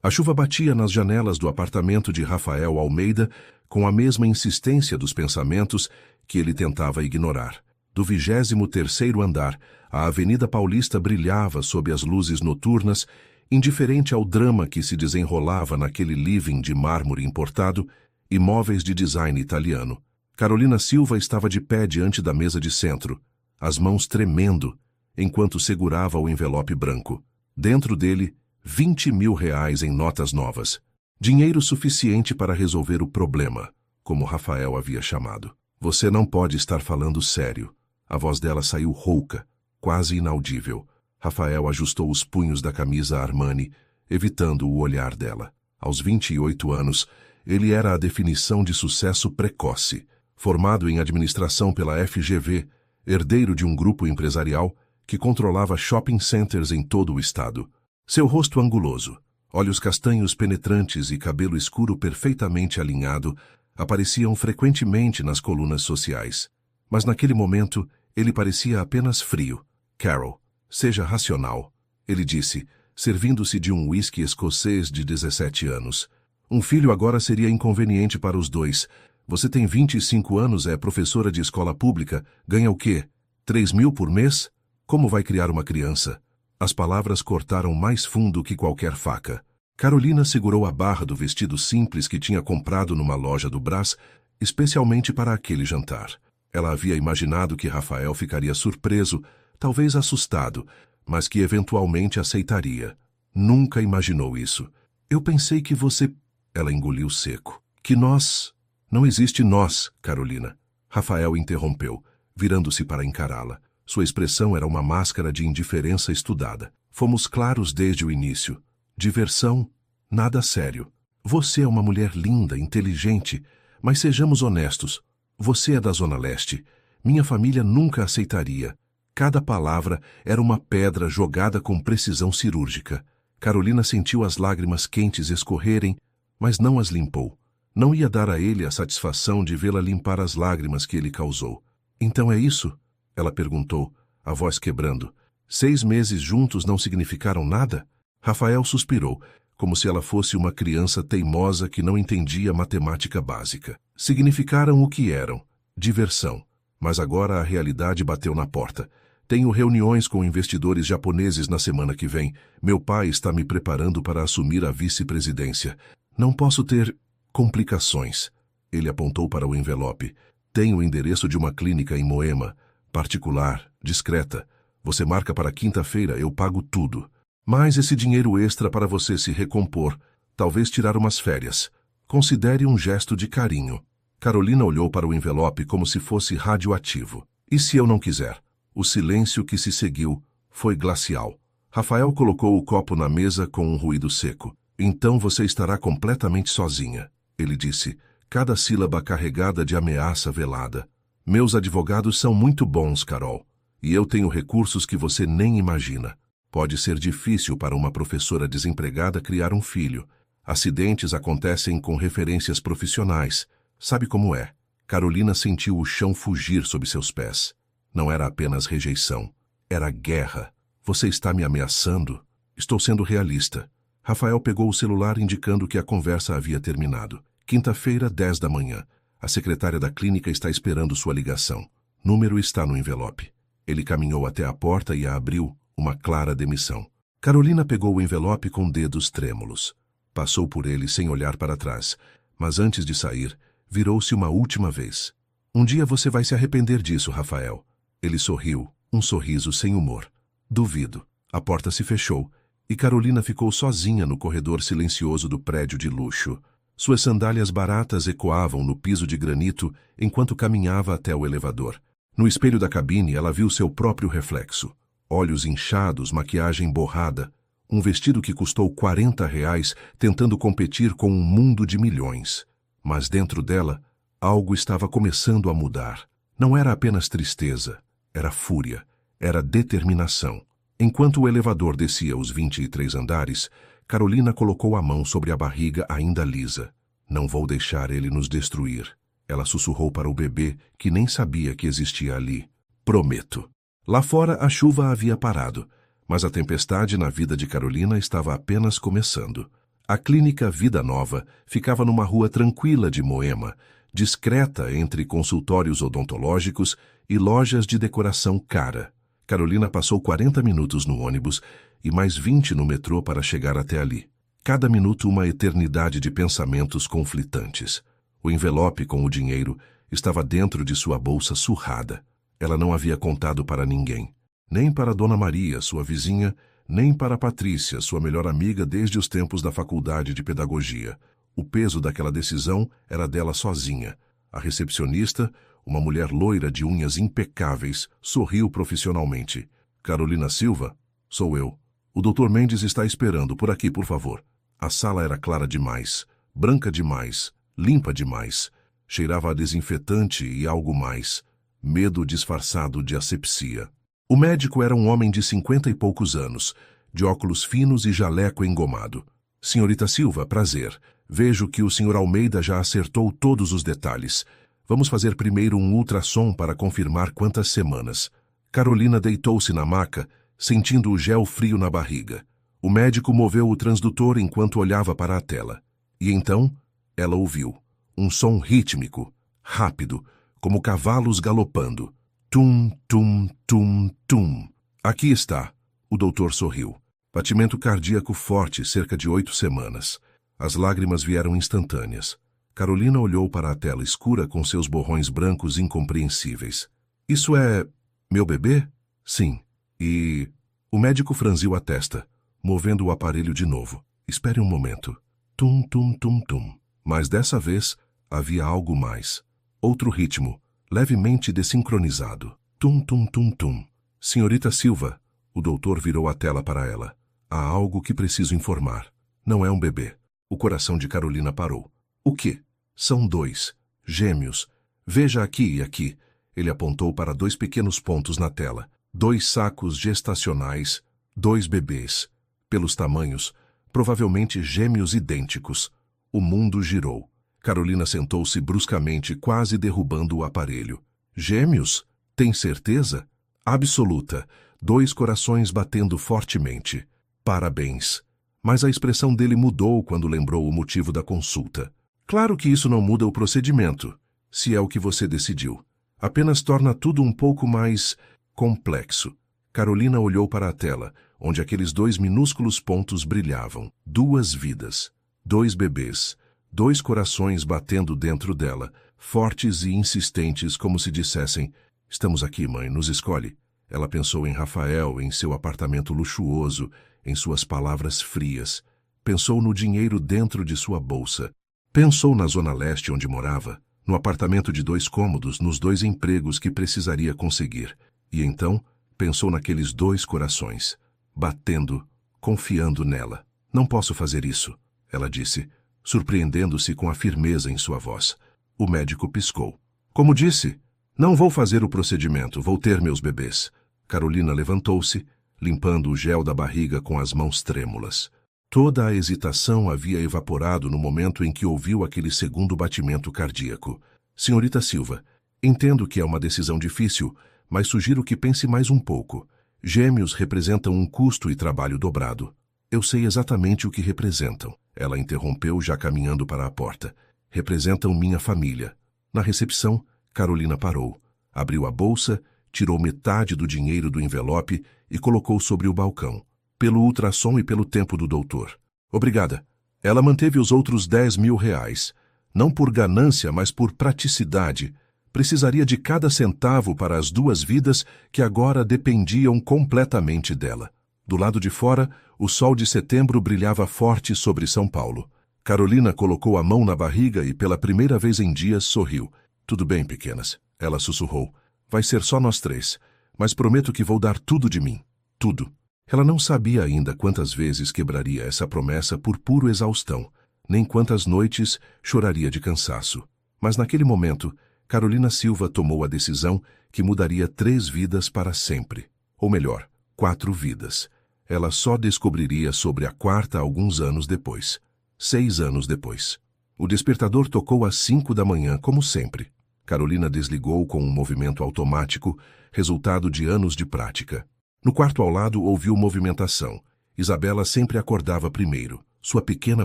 A chuva batia nas janelas do apartamento de Rafael Almeida com a mesma insistência dos pensamentos que ele tentava ignorar. Do 23º andar, a Avenida Paulista brilhava sob as luzes noturnas, indiferente ao drama que se desenrolava naquele living de mármore importado e móveis de design italiano. Carolina Silva estava de pé diante da mesa de centro, as mãos tremendo, enquanto segurava o envelope branco. Dentro dele, R$20.000 em notas novas. Dinheiro suficiente para resolver o problema, como Rafael havia chamado. Você não pode estar falando sério. A voz dela saiu rouca, quase inaudível. Rafael ajustou os punhos da camisa Armani, evitando o olhar dela. Aos 28 anos, ele era a definição de sucesso precoce. Formado em administração pela FGV, herdeiro de um grupo empresarial que controlava shopping centers em todo o estado. Seu rosto anguloso, olhos castanhos penetrantes e cabelo escuro perfeitamente alinhado apareciam frequentemente nas colunas sociais. Mas naquele momento, ele parecia apenas frio. Carol, seja racional, ele disse, servindo-se de um uísque escocês de 17 anos. Um filho agora seria inconveniente para os dois. Você tem 25 anos, é professora de escola pública, ganha o quê? 3.000 por mês? Como vai criar uma criança? As palavras cortaram mais fundo que qualquer faca. Carolina segurou a barra do vestido simples que tinha comprado numa loja do Brás, especialmente para aquele jantar. Ela havia imaginado que Rafael ficaria surpreso, talvez assustado, mas que eventualmente aceitaria. Nunca imaginou isso. Eu pensei que você... Ela engoliu seco. Que nós... Não existe nós, Carolina. Rafael interrompeu, virando-se para encará-la. Sua expressão era uma máscara de indiferença estudada. Fomos claros desde o início. Diversão, nada sério. Você é uma mulher linda, inteligente, mas sejamos honestos. Você é da Zona Leste. Minha família nunca aceitaria. Cada palavra era uma pedra jogada com precisão cirúrgica. Carolina sentiu as lágrimas quentes escorrerem, mas não as limpou. Não ia dar a ele a satisfação de vê-la limpar as lágrimas que ele causou. Então é isso? Ela perguntou, a voz quebrando. 6 meses juntos não significaram nada? Rafael suspirou, como se ela fosse uma criança teimosa que não entendia matemática básica. Significaram o que eram, diversão. Mas agora a realidade bateu na porta. Tenho reuniões com investidores japoneses na semana que vem. Meu pai está me preparando para assumir a vice-presidência. Não posso ter complicações. Ele apontou para o envelope. Tenho o endereço de uma clínica em Moema. Particular, discreta. Você marca para quinta-feira, eu pago tudo. Mais esse dinheiro extra para você se recompor. Talvez tirar umas férias. Considere um gesto de carinho. Carolina olhou para o envelope como se fosse radioativo. E se eu não quiser? O silêncio que se seguiu foi glacial. Rafael colocou o copo na mesa com um ruído seco. Então você estará completamente sozinha, ele disse, cada sílaba carregada de ameaça velada. Meus advogados são muito bons, Carol, e eu tenho recursos que você nem imagina. Pode ser difícil para uma professora desempregada criar um filho. Acidentes acontecem com referências profissionais. Sabe como é? Carolina sentiu o chão fugir sob seus pés. Não era apenas rejeição. Era guerra. Você está me ameaçando? Estou sendo realista. Rafael pegou o celular indicando que a conversa havia terminado. Quinta-feira, 10 da manhã. A secretária da clínica está esperando sua ligação. Número está no envelope. Ele caminhou até a porta e a abriu, uma clara demissão. Carolina pegou o envelope com dedos trêmulos. Passou por ele sem olhar para trás, mas antes de sair, virou-se uma última vez. Um dia você vai se arrepender disso, Rafael. Ele sorriu, um sorriso sem humor. Duvido. A porta se fechou e Carolina ficou sozinha no corredor silencioso do prédio de luxo. Suas sandálias baratas ecoavam no piso de granito enquanto caminhava até o elevador. No espelho da cabine, ela viu seu próprio reflexo. Olhos inchados, maquiagem borrada, um vestido que custou R$40 tentando competir com um mundo de milhões. Mas dentro dela, algo estava começando a mudar. Não era apenas tristeza, era fúria, era determinação. Enquanto o elevador descia os 23 andares, Carolina colocou a mão sobre a barriga ainda lisa. Não vou deixar ele nos destruir. Ela sussurrou para o bebê, que nem sabia que existia ali. Prometo. Lá fora, a chuva havia parado, mas a tempestade na vida de Carolina estava apenas começando. A clínica Vida Nova ficava numa rua tranquila de Moema, discreta entre consultórios odontológicos e lojas de decoração cara. Carolina passou 40 minutos no ônibus e mais 20 no metrô para chegar até ali. Cada minuto uma eternidade de pensamentos conflitantes. O envelope com o dinheiro estava dentro de sua bolsa surrada. Ela não havia contado para ninguém. Nem para Dona Maria, sua vizinha, nem para Patrícia, sua melhor amiga desde os tempos da faculdade de pedagogia. O peso daquela decisão era dela sozinha. A recepcionista, uma mulher loira de unhas impecáveis, sorriu profissionalmente. Carolina Silva? Sou eu. O Dr. Mendes está esperando. Por aqui, por favor. A sala era clara demais, branca demais, limpa demais. Cheirava a desinfetante e algo mais. Medo disfarçado de asepsia. O médico era um homem de 50 e poucos anos, de óculos finos e jaleco engomado. Senhorita Silva, prazer. Vejo que o Sr. Almeida já acertou todos os detalhes. Vamos fazer primeiro um ultrassom para confirmar quantas semanas. Carolina deitou-se na maca, sentindo o gel frio na barriga. O médico moveu o transdutor enquanto olhava para a tela. E então, ela ouviu. Um som rítmico, rápido, como cavalos galopando. Tum, tum, tum, tum. Aqui está. O doutor sorriu. Batimento cardíaco forte, cerca de 8 semanas. As lágrimas vieram instantâneas. Carolina olhou para a tela escura com seus borrões brancos incompreensíveis. Isso é... meu bebê? Sim. E... O médico franziu a testa, movendo o aparelho de novo. Espere um momento. Tum, tum, tum, tum. Mas dessa vez, havia algo mais. Outro ritmo, levemente desincronizado. Tum, tum, tum, tum. Senhorita Silva, o doutor virou a tela para ela. Há algo que preciso informar. Não é um bebê. O coração de Carolina parou. O quê? São 2. Gêmeos. Veja aqui e aqui. Ele apontou para 2 pequenos pontos na tela. 2 sacos gestacionais, 2 bebês. Pelos tamanhos, provavelmente gêmeos idênticos. O mundo girou. Carolina sentou-se bruscamente, quase derrubando o aparelho. Gêmeos? Tem certeza? Absoluta. 2 corações batendo fortemente. Parabéns. Mas a expressão dele mudou quando lembrou o motivo da consulta. Claro que isso não muda o procedimento, se é o que você decidiu. Apenas torna tudo um pouco mais complexo. Carolina olhou para a tela, onde aqueles 2 minúsculos pontos brilhavam. 2 vidas. 2 bebês. 2 corações batendo dentro dela, fortes e insistentes, como se dissessem: estamos aqui, mãe, nos escolhe. Ela pensou em Rafael, em seu apartamento luxuoso, em suas palavras frias. Pensou no dinheiro dentro de sua bolsa. Pensou na Zona Leste onde morava, no apartamento de 2 cômodos, nos 2 empregos que precisaria conseguir. E então, pensou naqueles 2 corações, batendo, confiando nela. Não posso fazer isso, ela disse, surpreendendo-se com a firmeza em sua voz. O médico piscou. Como disse, não vou fazer o procedimento, vou ter meus bebês. Carolina levantou-se, limpando o gel da barriga com as mãos trêmulas. Toda a hesitação havia evaporado no momento em que ouviu aquele segundo batimento cardíaco. Senhorita Silva, entendo que é uma decisão difícil, mas sugiro que pense mais um pouco. Gêmeos representam um custo e trabalho dobrado. Eu sei exatamente o que representam. Ela interrompeu, já caminhando para a porta. Representam minha família. Na recepção, Carolina parou. Abriu a bolsa, tirou metade do dinheiro do envelope e colocou sobre o balcão. Pelo ultrassom e pelo tempo do doutor. Obrigada. Ela manteve os outros 10 mil reais. Não por ganância, mas por praticidade. Precisaria de cada centavo para as 2 vidas que agora dependiam completamente dela. Do lado de fora, o sol de setembro brilhava forte sobre São Paulo. Carolina colocou a mão na barriga e pela primeira vez em dias sorriu. Tudo bem, pequenas. Ela sussurrou. Vai ser só nós 3, mas prometo que vou dar tudo de mim. Tudo. Ela não sabia ainda quantas vezes quebraria essa promessa por puro exaustão, nem quantas noites choraria de cansaço. Mas naquele momento, Carolina Silva tomou a decisão que mudaria 3 vidas para sempre. Ou melhor, 4 vidas. Ela só descobriria sobre a 4ª alguns anos depois. 6 anos depois. O despertador tocou às 5 da manhã, como sempre. Carolina desligou com um movimento automático, resultado de anos de prática. No quarto ao lado ouviu movimentação. Isabela sempre acordava primeiro. sua pequena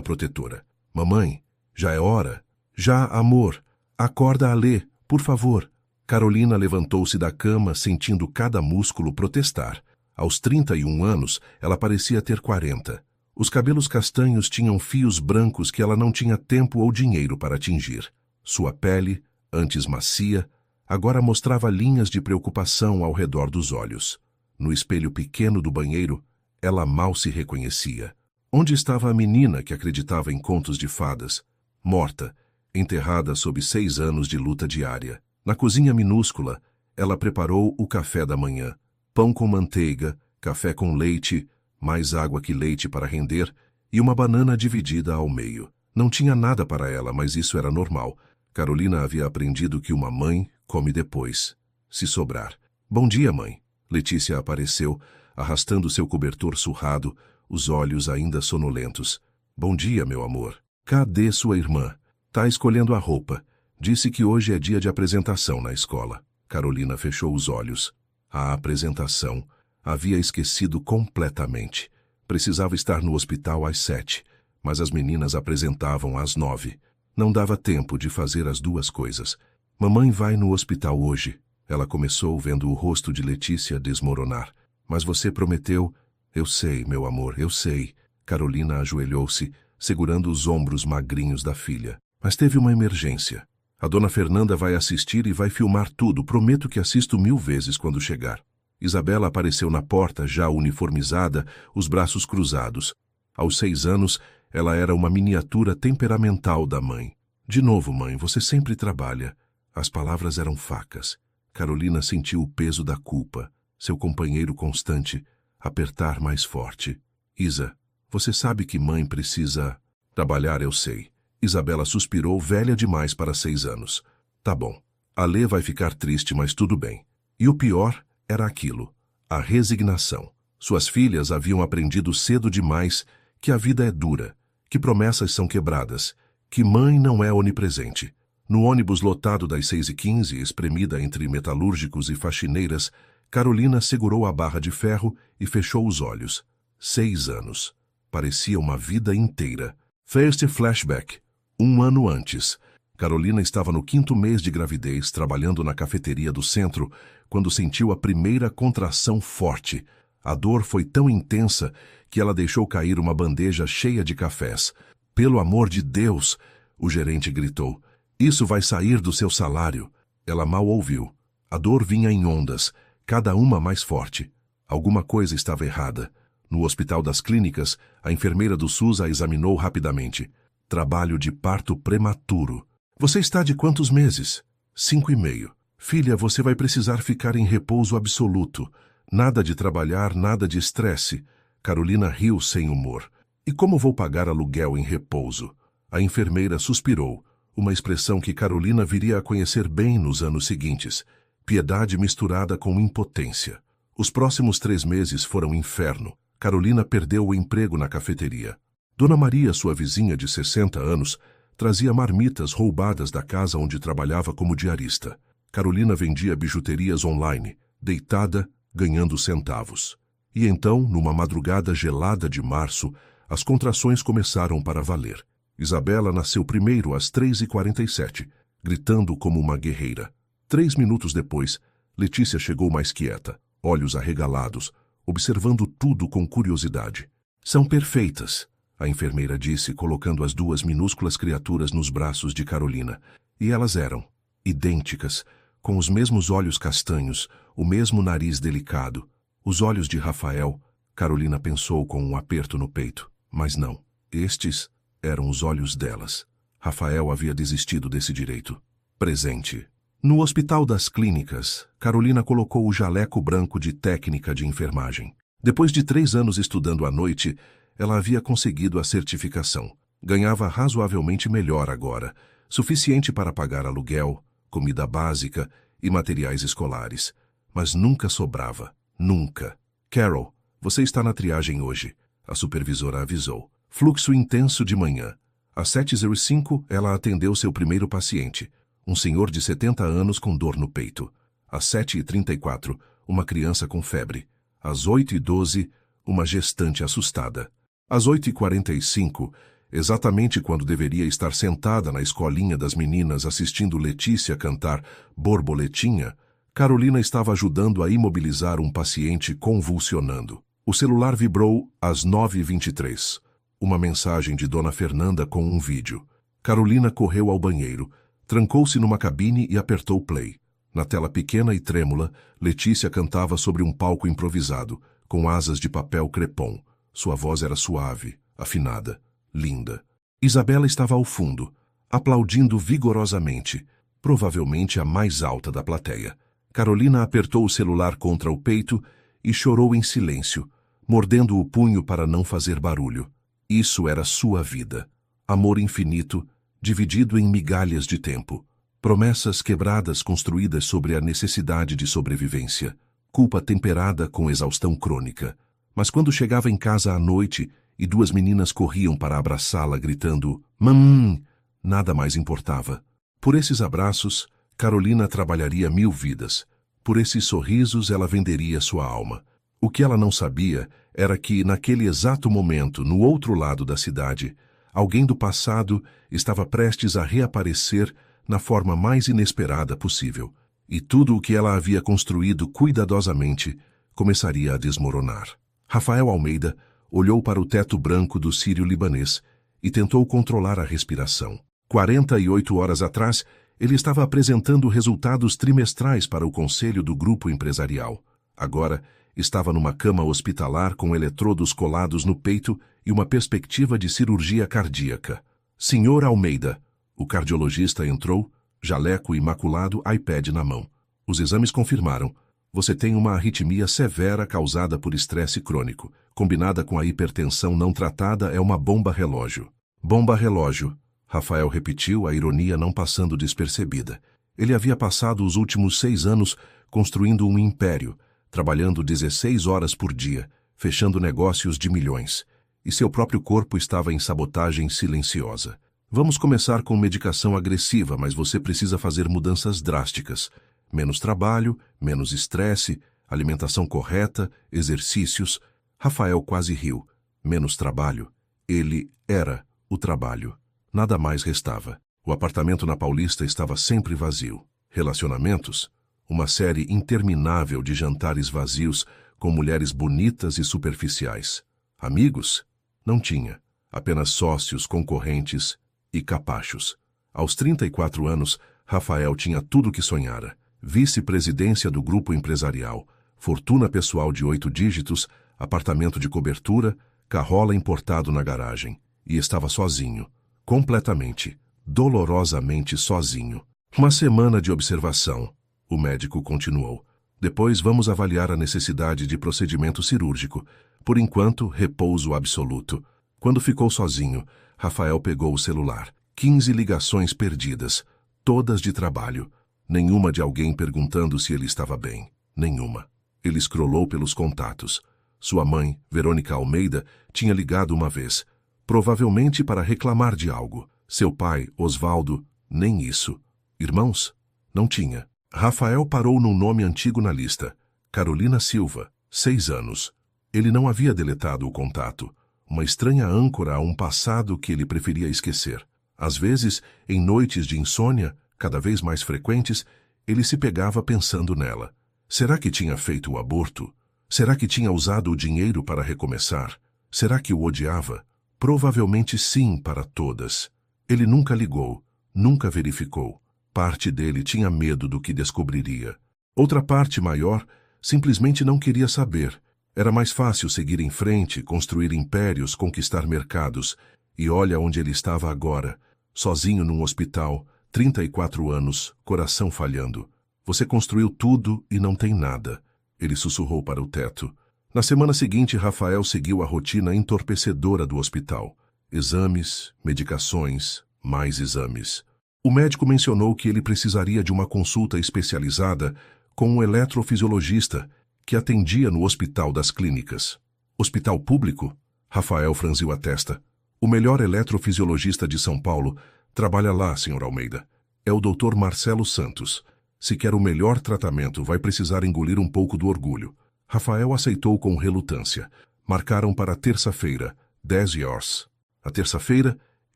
protetora. Mamãe, já é hora. Já, amor. Acorda, Alê, por favor. Carolina levantou-se da cama, sentindo cada músculo protestar. Aos 31 anos, ela parecia ter 40. Os cabelos castanhos tinham fios brancos que ela não tinha tempo ou dinheiro para tingir. Sua pele, antes macia, agora mostrava linhas de preocupação ao redor dos olhos. No espelho pequeno do banheiro, ela mal se reconhecia. Onde estava a menina que acreditava em contos de fadas? Morta, enterrada sob 6 anos de luta diária. Na cozinha minúscula, ela preparou o café da manhã. Pão com manteiga, café com leite, mais água que leite para render, e uma banana dividida ao meio. Não tinha nada para ela, mas isso era normal. Carolina havia aprendido que uma mãe come depois, se sobrar. Bom dia, mãe. Letícia apareceu, arrastando seu cobertor surrado, os olhos ainda sonolentos. Bom dia, meu amor. Cadê sua irmã? Tá escolhendo a roupa. Disse que hoje é dia de apresentação na escola. Carolina fechou os olhos. A apresentação. Havia esquecido completamente. Precisava estar no hospital às 7, mas as meninas apresentavam às 9. Não dava tempo de fazer as duas coisas. Mamãe vai no hospital hoje. Ela começou vendo o rosto de Letícia desmoronar. Mas você prometeu... Eu sei, meu amor, eu sei. Carolina ajoelhou-se, segurando os ombros magrinhos da filha. Mas teve uma emergência. A dona Fernanda vai assistir e vai filmar tudo. Prometo que assisto 1000 vezes quando chegar. Isabela apareceu na porta, já uniformizada, os braços cruzados. Aos 6 anos, ela era uma miniatura temperamental da mãe. De novo, mãe, você sempre trabalha. As palavras eram facas. Carolina sentiu o peso da culpa. Seu companheiro constante, apertar mais forte. Isa, você sabe que mãe precisa... Trabalhar, eu sei. Isabela suspirou, velha demais para 6 anos. Tá bom. Alê vai ficar triste, mas tudo bem. E o pior era aquilo, a resignação. Suas filhas haviam aprendido cedo demais que a vida é dura, que promessas são quebradas, que mãe não é onipresente. No ônibus lotado das 6h15, espremida entre metalúrgicos e faxineiras, Carolina segurou a barra de ferro e fechou os olhos. 6 anos. Parecia uma vida inteira. First flashback. 1 ano antes. Carolina estava no 5º mês de gravidez, trabalhando na cafeteria do centro, quando sentiu a primeira contração forte. A dor foi tão intensa que ela deixou cair uma bandeja cheia de cafés. Pelo amor de Deus! O gerente gritou. Isso vai sair do seu salário. Ela mal ouviu. A dor vinha em ondas, cada uma mais forte. Alguma coisa estava errada. No Hospital das Clínicas, a enfermeira do SUS a examinou rapidamente. Trabalho de parto prematuro. Você está de quantos meses? 5,5. Filha, você vai precisar ficar em repouso absoluto. Nada de trabalhar, nada de estresse. Carolina riu sem humor. E como vou pagar aluguel em repouso? A enfermeira suspirou, uma expressão que Carolina viria a conhecer bem nos anos seguintes. Piedade misturada com impotência. Os próximos 3 meses foram inferno. Carolina perdeu o emprego na cafeteria. Dona Maria, sua vizinha de 60 anos, trazia marmitas roubadas da casa onde trabalhava como diarista. Carolina vendia bijuterias online, deitada, ganhando centavos. E então, numa madrugada gelada de março, as contrações começaram para valer. Isabela nasceu primeiro às 3h47, gritando como uma guerreira. 3 minutos depois, Letícia chegou mais quieta, olhos arregalados, observando tudo com curiosidade. São perfeitas, a enfermeira disse, colocando as 2 minúsculas criaturas nos braços de Carolina. E elas eram, idênticas, com os mesmos olhos castanhos, o mesmo nariz delicado. Os olhos de Rafael, Carolina pensou com um aperto no peito. Mas não, estes eram os olhos delas. Rafael havia desistido desse direito. Presente. No Hospital das Clínicas, Carolina colocou o jaleco branco de técnica de enfermagem. Depois de 3 anos estudando à noite, ela havia conseguido a certificação. Ganhava razoavelmente melhor agora, suficiente para pagar aluguel, comida básica e materiais escolares. Mas nunca sobrava. Nunca. Carol, você está na triagem hoje, a supervisora avisou. Fluxo intenso de manhã. Às 7h05, ela atendeu seu primeiro paciente, um senhor de 70 anos com dor no peito. Às 7h34, uma criança com febre. Às 8h12, uma gestante assustada. Às 8h45, exatamente quando deveria estar sentada na escolinha das meninas assistindo Letícia cantar Borboletinha, Carolina estava ajudando a imobilizar um paciente convulsionando. O celular vibrou às 9h23. Uma mensagem de Dona Fernanda com um vídeo. Carolina correu ao banheiro, trancou-se numa cabine e apertou play. Na tela pequena e trêmula, Letícia cantava sobre um palco improvisado, com asas de papel crepom. Sua voz era suave, afinada, linda. Isabela estava ao fundo, aplaudindo vigorosamente, provavelmente a mais alta da plateia. Carolina apertou o celular contra o peito e chorou em silêncio, mordendo o punho para não fazer barulho. Isso era sua vida. Amor infinito, dividido em migalhas de tempo. Promessas quebradas construídas sobre a necessidade de sobrevivência. Culpa temperada com exaustão crônica. Mas quando chegava em casa à noite e duas meninas corriam para abraçá-la gritando "Mamãe", nada mais importava. Por esses abraços, Carolina trabalharia 1000 vidas. Por esses sorrisos, ela venderia sua alma. O que ela não sabia era que, naquele exato momento, no outro lado da cidade, alguém do passado estava prestes a reaparecer na forma mais inesperada possível. E tudo o que ela havia construído cuidadosamente começaria a desmoronar. Rafael Almeida olhou para o teto branco do sírio-libanês e tentou controlar a respiração. 48 horas atrás, ele estava apresentando resultados trimestrais para o conselho do grupo empresarial. Agora, estava numa cama hospitalar com eletrodos colados no peito e uma perspectiva de cirurgia cardíaca. Senhor Almeida, o cardiologista entrou, jaleco imaculado, iPad na mão. Os exames confirmaram. Você tem uma arritmia severa causada por estresse crônico. Combinada com a hipertensão não tratada, é uma bomba-relógio. Bomba-relógio. Rafael repetiu, a ironia não passando despercebida. Ele havia passado os últimos 6 anos construindo um império, trabalhando 16 horas por dia, fechando negócios de milhões. E seu próprio corpo estava em sabotagem silenciosa. Vamos começar com medicação agressiva, mas você precisa fazer mudanças drásticas. Menos trabalho, menos estresse, alimentação correta, exercícios. Rafael quase riu. Menos trabalho. Ele era o trabalho. Nada mais restava. O apartamento na Paulista estava sempre vazio. Relacionamentos? Uma série interminável de jantares vazios com mulheres bonitas e superficiais. Amigos? Não tinha. Apenas sócios, concorrentes e capachos. Aos 34 anos, Rafael tinha tudo o que sonhara. Vice-presidência do grupo empresarial, fortuna pessoal de 8 dígitos, apartamento de cobertura, carrola importado na garagem. E estava sozinho. Completamente, dolorosamente sozinho. Uma semana de observação. O médico continuou. Depois vamos avaliar a necessidade de procedimento cirúrgico. Por enquanto, repouso absoluto. Quando ficou sozinho, Rafael pegou o celular. 15 ligações perdidas, todas de trabalho. Nenhuma de alguém perguntando se ele estava bem. Nenhuma. Ele scrollou pelos contatos. Sua mãe, Verônica Almeida, tinha ligado uma vez. Provavelmente para reclamar de algo. Seu pai, Osvaldo, nem isso. Irmãos? Não tinha. Rafael parou num nome antigo na lista. Carolina Silva, 6 anos. Ele não havia deletado o contato. Uma estranha âncora a um passado que ele preferia esquecer. Às vezes, em noites de insônia, cada vez mais frequentes, ele se pegava pensando nela. Será que tinha feito o aborto? Será que tinha usado o dinheiro para recomeçar? Será que o odiava? Provavelmente sim para todas. Ele nunca ligou, nunca verificou. Parte dele tinha medo do que descobriria. Outra parte maior simplesmente não queria saber. Era mais fácil seguir em frente, construir impérios, conquistar mercados. E olha onde ele estava agora, sozinho num hospital, 34 anos, coração falhando. Você construiu tudo e não tem nada. Ele sussurrou para o teto. Na semana seguinte, Rafael seguiu a rotina entorpecedora do hospital. Exames, medicações, mais exames. O médico mencionou que ele precisaria de uma consulta especializada com um eletrofisiologista que atendia no Hospital das Clínicas. Hospital público? Rafael franziu a testa. O melhor eletrofisiologista de São Paulo trabalha lá, Sr. Almeida. É o Dr. Marcelo Santos. Se quer o melhor tratamento, vai precisar engolir um pouco do orgulho. Rafael aceitou com relutância. Marcaram para terça-feira, 10 yards. A terça-feira,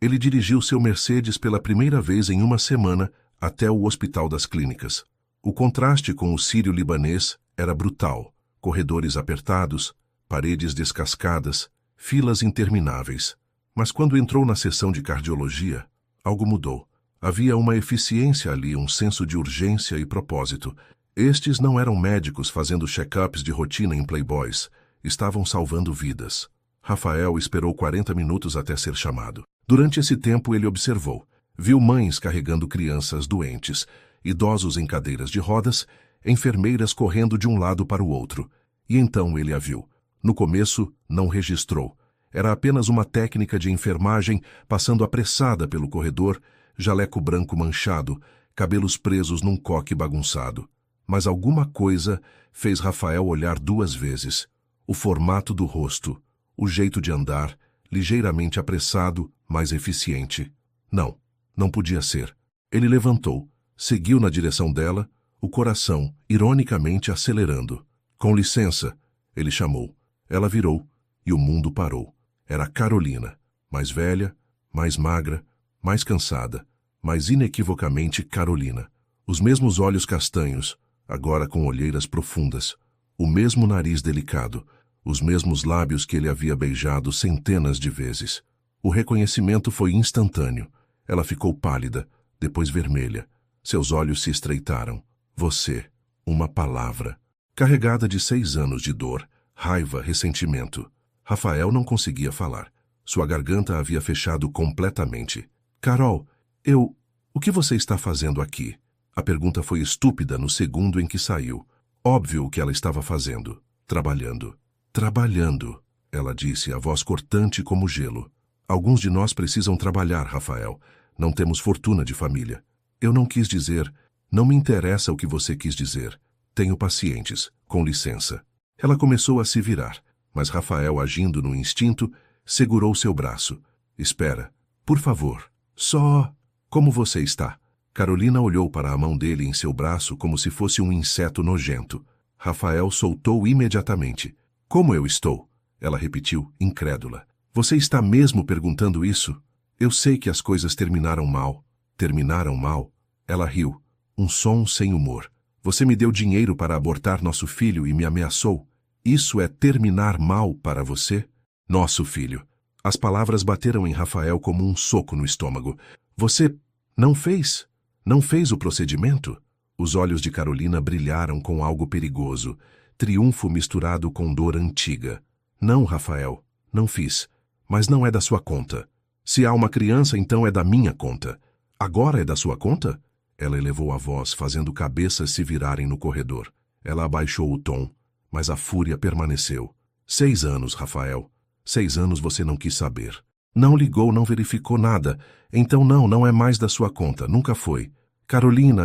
ele dirigiu seu Mercedes pela primeira vez em uma semana até o Hospital das Clínicas. O contraste com o sírio-libanês era brutal. Corredores apertados, paredes descascadas, filas intermináveis. Mas quando entrou na seção de cardiologia, algo mudou. Havia uma eficiência ali, um senso de urgência e propósito. Estes não eram médicos fazendo check-ups de rotina em playboys. Estavam salvando vidas. Rafael esperou 40 minutos até ser chamado. Durante esse tempo, ele observou. Viu mães carregando crianças doentes, idosos em cadeiras de rodas, enfermeiras correndo de um lado para o outro. E então ele a viu. No começo, não registrou. Era apenas uma técnica de enfermagem passando apressada pelo corredor, jaleco branco manchado, cabelos presos num coque bagunçado. Mas alguma coisa fez Rafael olhar 2 vezes. O formato do rosto, o jeito de andar, ligeiramente apressado, mas eficiente. Não podia ser. Ele levantou, seguiu na direção dela, o coração, ironicamente, acelerando. Com licença, ele chamou. Ela virou, e o mundo parou. Era Carolina, mais velha, mais magra, mais cansada, mas inequivocamente Carolina. Os mesmos olhos castanhos, agora com olheiras profundas. O mesmo nariz delicado, os mesmos lábios que ele havia beijado centenas de vezes. O reconhecimento foi instantâneo. Ela ficou pálida, depois vermelha. Seus olhos se estreitaram. Você, uma palavra. Carregada de 6 anos de dor, raiva, ressentimento. Rafael não conseguia falar. Sua garganta havia fechado completamente. Carol, o que você está fazendo aqui? A pergunta foi estúpida no segundo em que saiu. Óbvio o que ela estava fazendo. Trabalhando. Trabalhando, ela disse, a voz cortante como gelo. Alguns de nós precisam trabalhar, Rafael. Não temos fortuna de família. Eu não quis dizer. Não me interessa o que você quis dizer. Tenho pacientes. Com licença. Ela começou a se virar, mas Rafael, agindo no instinto, segurou seu braço. Espera. Por favor. Só... Como você está? Carolina olhou para a mão dele em seu braço como se fosse um inseto nojento. Rafael soltou imediatamente. Como eu estou? Ela repetiu, incrédula. Você está mesmo perguntando isso? Eu sei que as coisas terminaram mal. Terminaram mal? Ela riu. Um som sem humor. Você me deu dinheiro para abortar nosso filho e me ameaçou. Isso é terminar mal para você? Nosso filho. As palavras bateram em Rafael como um soco no estômago. Você não fez? Não fez o procedimento? Os olhos de Carolina brilharam com algo perigoso. Triunfo misturado com dor antiga. Não, Rafael, não fiz. Mas não é da sua conta. Se há uma criança, então é da minha conta. Agora é da sua conta? Ela elevou a voz, fazendo cabeças se virarem no corredor. Ela abaixou o tom, mas a fúria permaneceu. 6 anos, Rafael. 6 anos você não quis saber. Não ligou, não verificou nada. Então não é mais da sua conta, nunca foi. Carolina,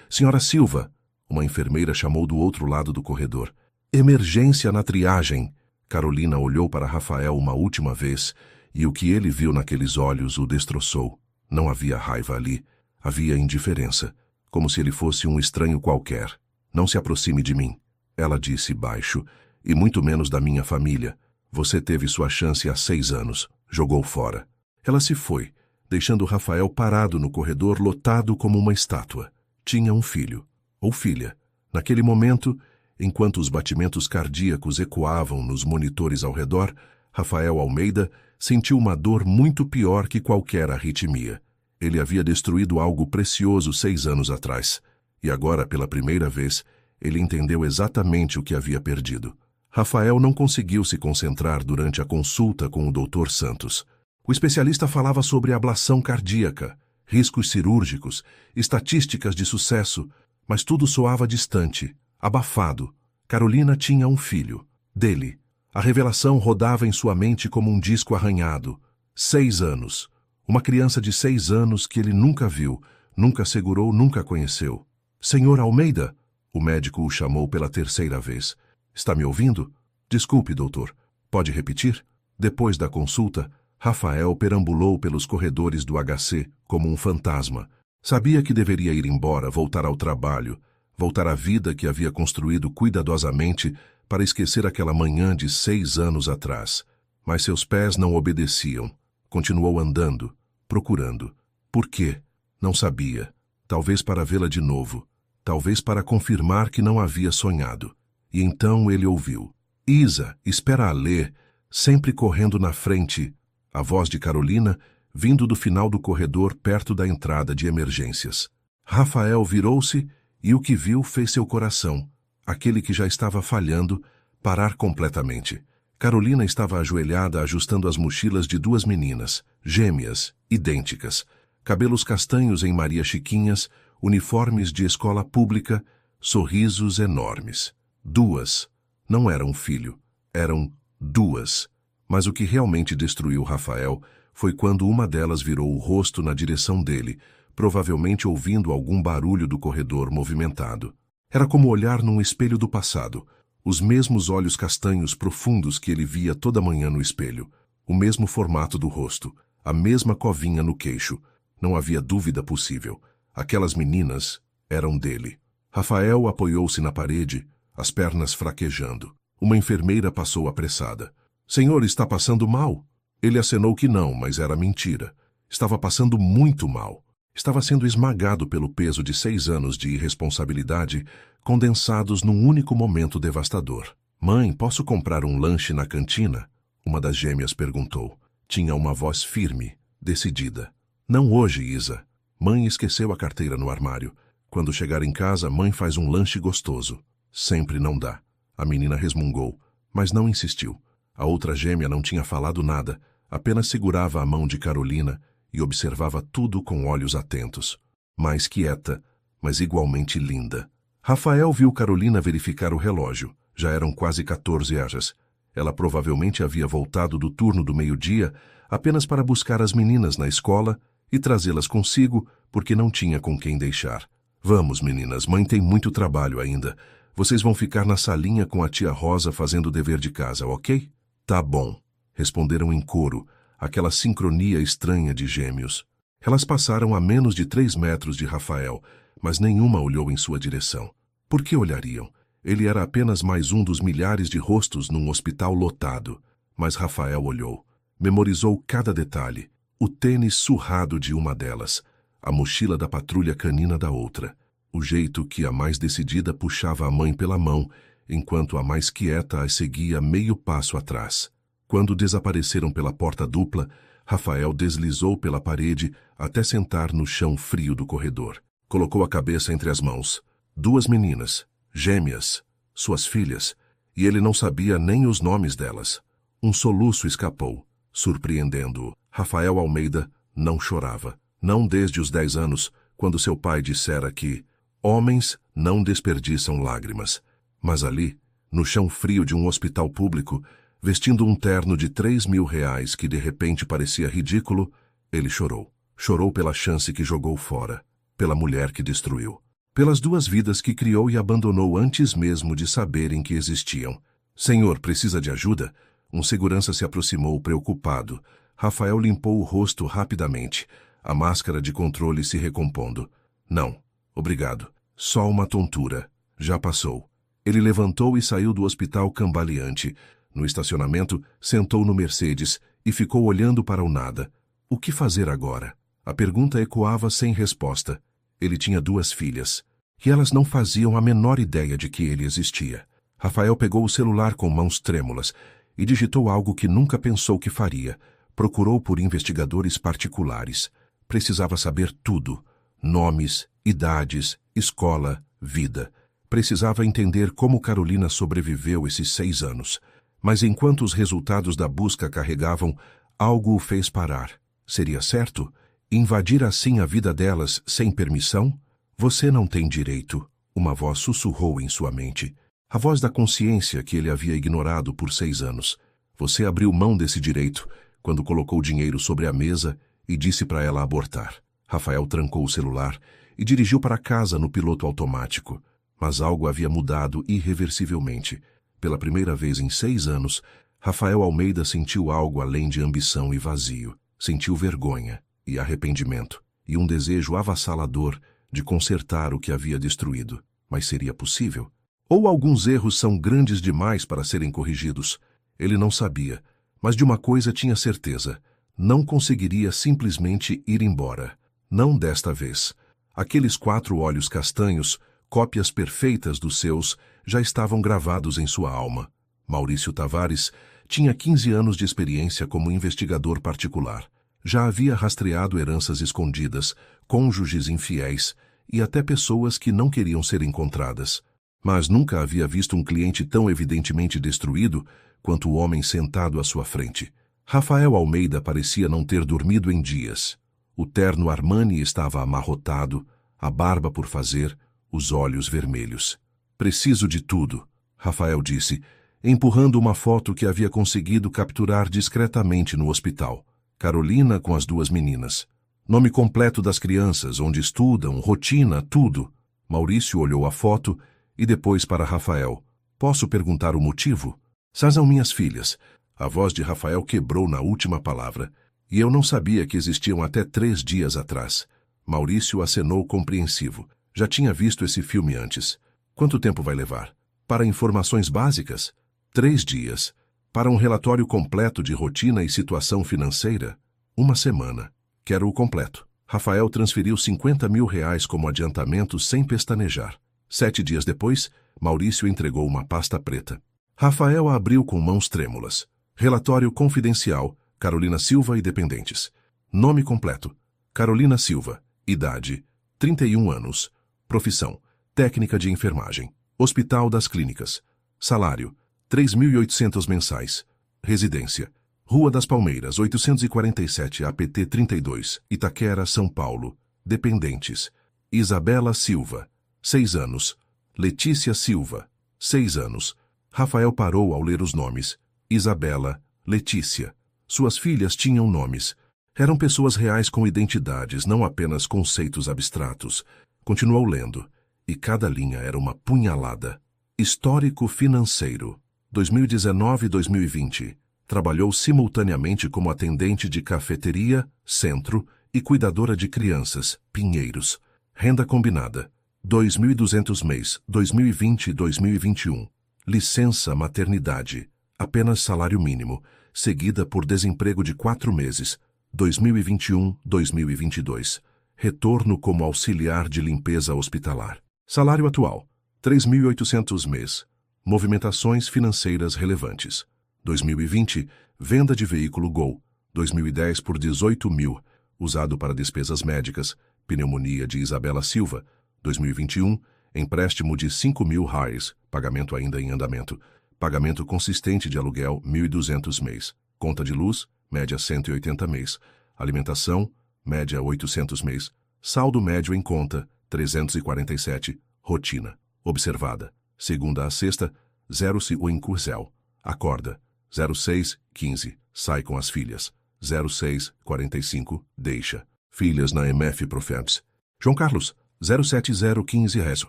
Senhora Silva. Uma enfermeira chamou do outro lado do corredor. Emergência na triagem. Carolina olhou para Rafael uma última vez, e o que ele viu naqueles olhos o destroçou. Não havia raiva ali. Havia indiferença, como se ele fosse um estranho qualquer. Não se aproxime de mim, ela disse baixo, e muito menos da minha família. Você teve sua chance há 6 anos. Jogou fora. Ela se foi, deixando Rafael parado no corredor lotado como uma estátua. Tinha um filho, ou filha. Naquele momento, enquanto os batimentos cardíacos ecoavam nos monitores ao redor, Rafael Almeida sentiu uma dor muito pior que qualquer arritmia. Ele havia destruído algo precioso 6 anos atrás, e agora, pela primeira vez, ele entendeu exatamente o que havia perdido. Rafael não conseguiu se concentrar durante a consulta com o Dr. Santos. O especialista falava sobre ablação cardíaca, riscos cirúrgicos, estatísticas de sucesso, mas tudo soava distante, abafado. Carolina tinha um filho, dele. A revelação rodava em sua mente como um disco arranhado. 6 anos. Uma criança de 6 anos que ele nunca viu, nunca segurou, nunca conheceu. Senhor Almeida? O médico o chamou pela 3ª vez. Está me ouvindo? Desculpe, doutor. Pode repetir? Depois da consulta, Rafael perambulou pelos corredores do HC como um fantasma. Sabia que deveria ir embora, voltar ao trabalho, voltar à vida que havia construído cuidadosamente para esquecer aquela manhã de 6 anos atrás. Mas seus pés não obedeciam. Continuou andando, procurando. Por quê? Não sabia. Talvez para vê-la de novo. Talvez para confirmar que não havia sonhado. E então ele ouviu. Isa, espera a Lê, sempre correndo na frente. A voz de Carolina, vindo do final do corredor perto da entrada de emergências. Rafael virou-se e o que viu fez seu coração, aquele que já estava falhando, parar completamente. Carolina estava ajoelhada ajustando as mochilas de duas meninas, gêmeas, idênticas. Cabelos castanhos em Maria Chiquinhas, uniformes de escola pública, sorrisos enormes. Duas. Não era um filho, eram duas. Mas o que realmente destruiu Rafael foi quando uma delas virou o rosto na direção dele, provavelmente ouvindo algum barulho do corredor movimentado. Era como olhar num espelho do passado, os mesmos olhos castanhos profundos que ele via toda manhã no espelho, o mesmo formato do rosto, a mesma covinha no queixo. Não havia dúvida possível. Aquelas meninas eram dele. Rafael apoiou-se na parede, as pernas fraquejando. Uma enfermeira passou apressada. Senhor, está passando mal? Ele acenou que não, mas era mentira. Estava passando muito mal. Estava sendo esmagado pelo peso de 6 anos de irresponsabilidade, condensados num único momento devastador. Mãe, posso comprar um lanche na cantina? Uma das gêmeas perguntou. Tinha uma voz firme, decidida. Não hoje, Isa. Mãe esqueceu a carteira no armário. Quando chegar em casa, mãe faz um lanche gostoso. Sempre não dá. A menina resmungou, mas não insistiu. A outra gêmea não tinha falado nada, apenas segurava a mão de Carolina e observava tudo com olhos atentos. Mais quieta, mas igualmente linda. Rafael viu Carolina verificar o relógio. Já eram quase 14 horas. Ela provavelmente havia voltado do turno do meio-dia apenas para buscar as meninas na escola e trazê-las consigo porque não tinha com quem deixar. Vamos, meninas, mãe tem muito trabalho ainda. Vocês vão ficar na salinha com a tia Rosa fazendo o dever de casa, ok? Tá bom, responderam em coro, aquela sincronia estranha de gêmeos. Elas passaram a menos de 3 metros de Rafael, mas nenhuma olhou em sua direção. Por que olhariam? Ele era apenas mais um dos milhares de rostos num hospital lotado. Mas Rafael olhou. Memorizou cada detalhe. O tênis surrado de uma delas, a mochila da patrulha canina da outra, o jeito que a mais decidida puxava a mãe pela mão, enquanto a mais quieta a seguia meio passo atrás. Quando desapareceram pela porta dupla, Rafael deslizou pela parede até sentar no chão frio do corredor. Colocou a cabeça entre as mãos. 2 meninas, gêmeas, suas filhas, e ele não sabia nem os nomes delas. Um soluço escapou, surpreendendo-o. Rafael Almeida não chorava. Não desde os 10 anos, quando seu pai dissera que homens não desperdiçam lágrimas. Mas ali, no chão frio de um hospital público, vestindo um terno de R$3.000 que de repente parecia ridículo, ele chorou. Chorou pela chance que jogou fora, pela mulher que destruiu, pelas 2 vidas que criou e abandonou antes mesmo de saberem que existiam. Senhor, precisa de ajuda? Um segurança se aproximou preocupado. Rafael limpou o rosto rapidamente, a máscara de controle se recompondo. Não, obrigado. Só uma tontura. Já passou. Ele levantou e saiu do hospital cambaleante. No estacionamento, sentou no Mercedes e ficou olhando para o nada. O que fazer agora? A pergunta ecoava sem resposta. Ele tinha 2 filhas, e elas não faziam a menor ideia de que ele existia. Rafael pegou o celular com mãos trêmulas e digitou algo que nunca pensou que faria. Procurou por investigadores particulares. Precisava saber tudo. Nomes, idades, escola, vida. Precisava entender como Carolina sobreviveu esses 6 anos. Mas enquanto os resultados da busca carregavam, algo o fez parar. Seria certo? Invadir assim a vida delas sem permissão? Você não tem direito, uma voz sussurrou em sua mente. A voz da consciência que ele havia ignorado por 6 anos. Você abriu mão desse direito quando colocou o dinheiro sobre a mesa e disse para ela abortar. Rafael trancou o celular e dirigiu para casa no piloto automático. Mas algo havia mudado irreversivelmente. Pela primeira vez em 6 anos, Rafael Almeida sentiu algo além de ambição e vazio. Sentiu vergonha e arrependimento e um desejo avassalador de consertar o que havia destruído. Mas seria possível? Ou alguns erros são grandes demais para serem corrigidos? Ele não sabia, Mas de uma coisa tinha certeza: não conseguiria simplesmente ir embora. Não desta vez. Aqueles 4 olhos castanhos, cópias perfeitas dos seus, já estavam gravados em sua alma. Maurício Tavares tinha 15 anos de experiência como investigador particular. Já havia rastreado heranças escondidas, cônjuges infiéis e até pessoas que não queriam ser encontradas. Mas nunca havia visto um cliente tão evidentemente destruído quanto o homem sentado à sua frente. Rafael Almeida parecia não ter dormido em dias. O terno Armani estava amarrotado, a barba por fazer, os olhos vermelhos. "Preciso de tudo", Rafael disse, empurrando uma foto que havia conseguido capturar discretamente no hospital. Carolina com as 2 meninas. Nome completo das crianças, onde estudam, rotina, tudo. Maurício olhou a foto e depois para Rafael. "Posso perguntar o motivo?" "São minhas filhas." A voz de Rafael quebrou na última palavra. "E eu não sabia que existiam até 3 dias atrás." Maurício acenou compreensivo. Já tinha visto esse filme antes. "Quanto tempo vai levar?" "Para informações básicas?" 3 dias. "Para um relatório completo de rotina e situação financeira?" 1 semana. "Quero o completo." Rafael transferiu R$ 50.000 como adiantamento sem pestanejar. 7 dias depois, Maurício entregou uma pasta preta. Rafael a abriu com mãos trêmulas. "Relatório confidencial, Carolina Silva e dependentes." Nome completo: Carolina Silva. Idade: 31 anos. Profissão: técnica de enfermagem. Hospital das Clínicas. Salário: 3.800 mensais. Residência: Rua das Palmeiras, 847 APT 32, Itaquera, São Paulo. Dependentes: Isabela Silva, 6 anos. Letícia Silva, 6 anos. Rafael parou ao ler os nomes. Isabela, Letícia. Suas filhas tinham nomes. Eram pessoas reais com identidades, não apenas conceitos abstratos. Continuou lendo, e cada linha era uma punhalada. Histórico financeiro. 2019-2020. Trabalhou simultaneamente como atendente de cafeteria, Centro, e cuidadora de crianças, Pinheiros. Renda combinada: 2.200 mês, 2020-2021. Licença maternidade: apenas salário mínimo, seguida por desemprego de 4 meses, 2021-2022. Retorno como auxiliar de limpeza hospitalar. Salário atual: 3.800 mês. Movimentações financeiras relevantes: 2020, venda de veículo Gol. 2010 por 18.000, usado para despesas médicas. Pneumonia de Isabela Silva. 2021, empréstimo de 5.000 pagamento ainda em andamento. Pagamento consistente de aluguel 1.200 mês. Conta de luz, média 180 mês. Alimentação, média 800 mês. Saldo médio em conta, 347. Rotina. Observada: segunda a sexta, 0,5 Zel. Acorda: 06:15. Sai com as filhas: 06:45. Deixa filhas na MF Profeps. João Carlos: 07015 Rezo.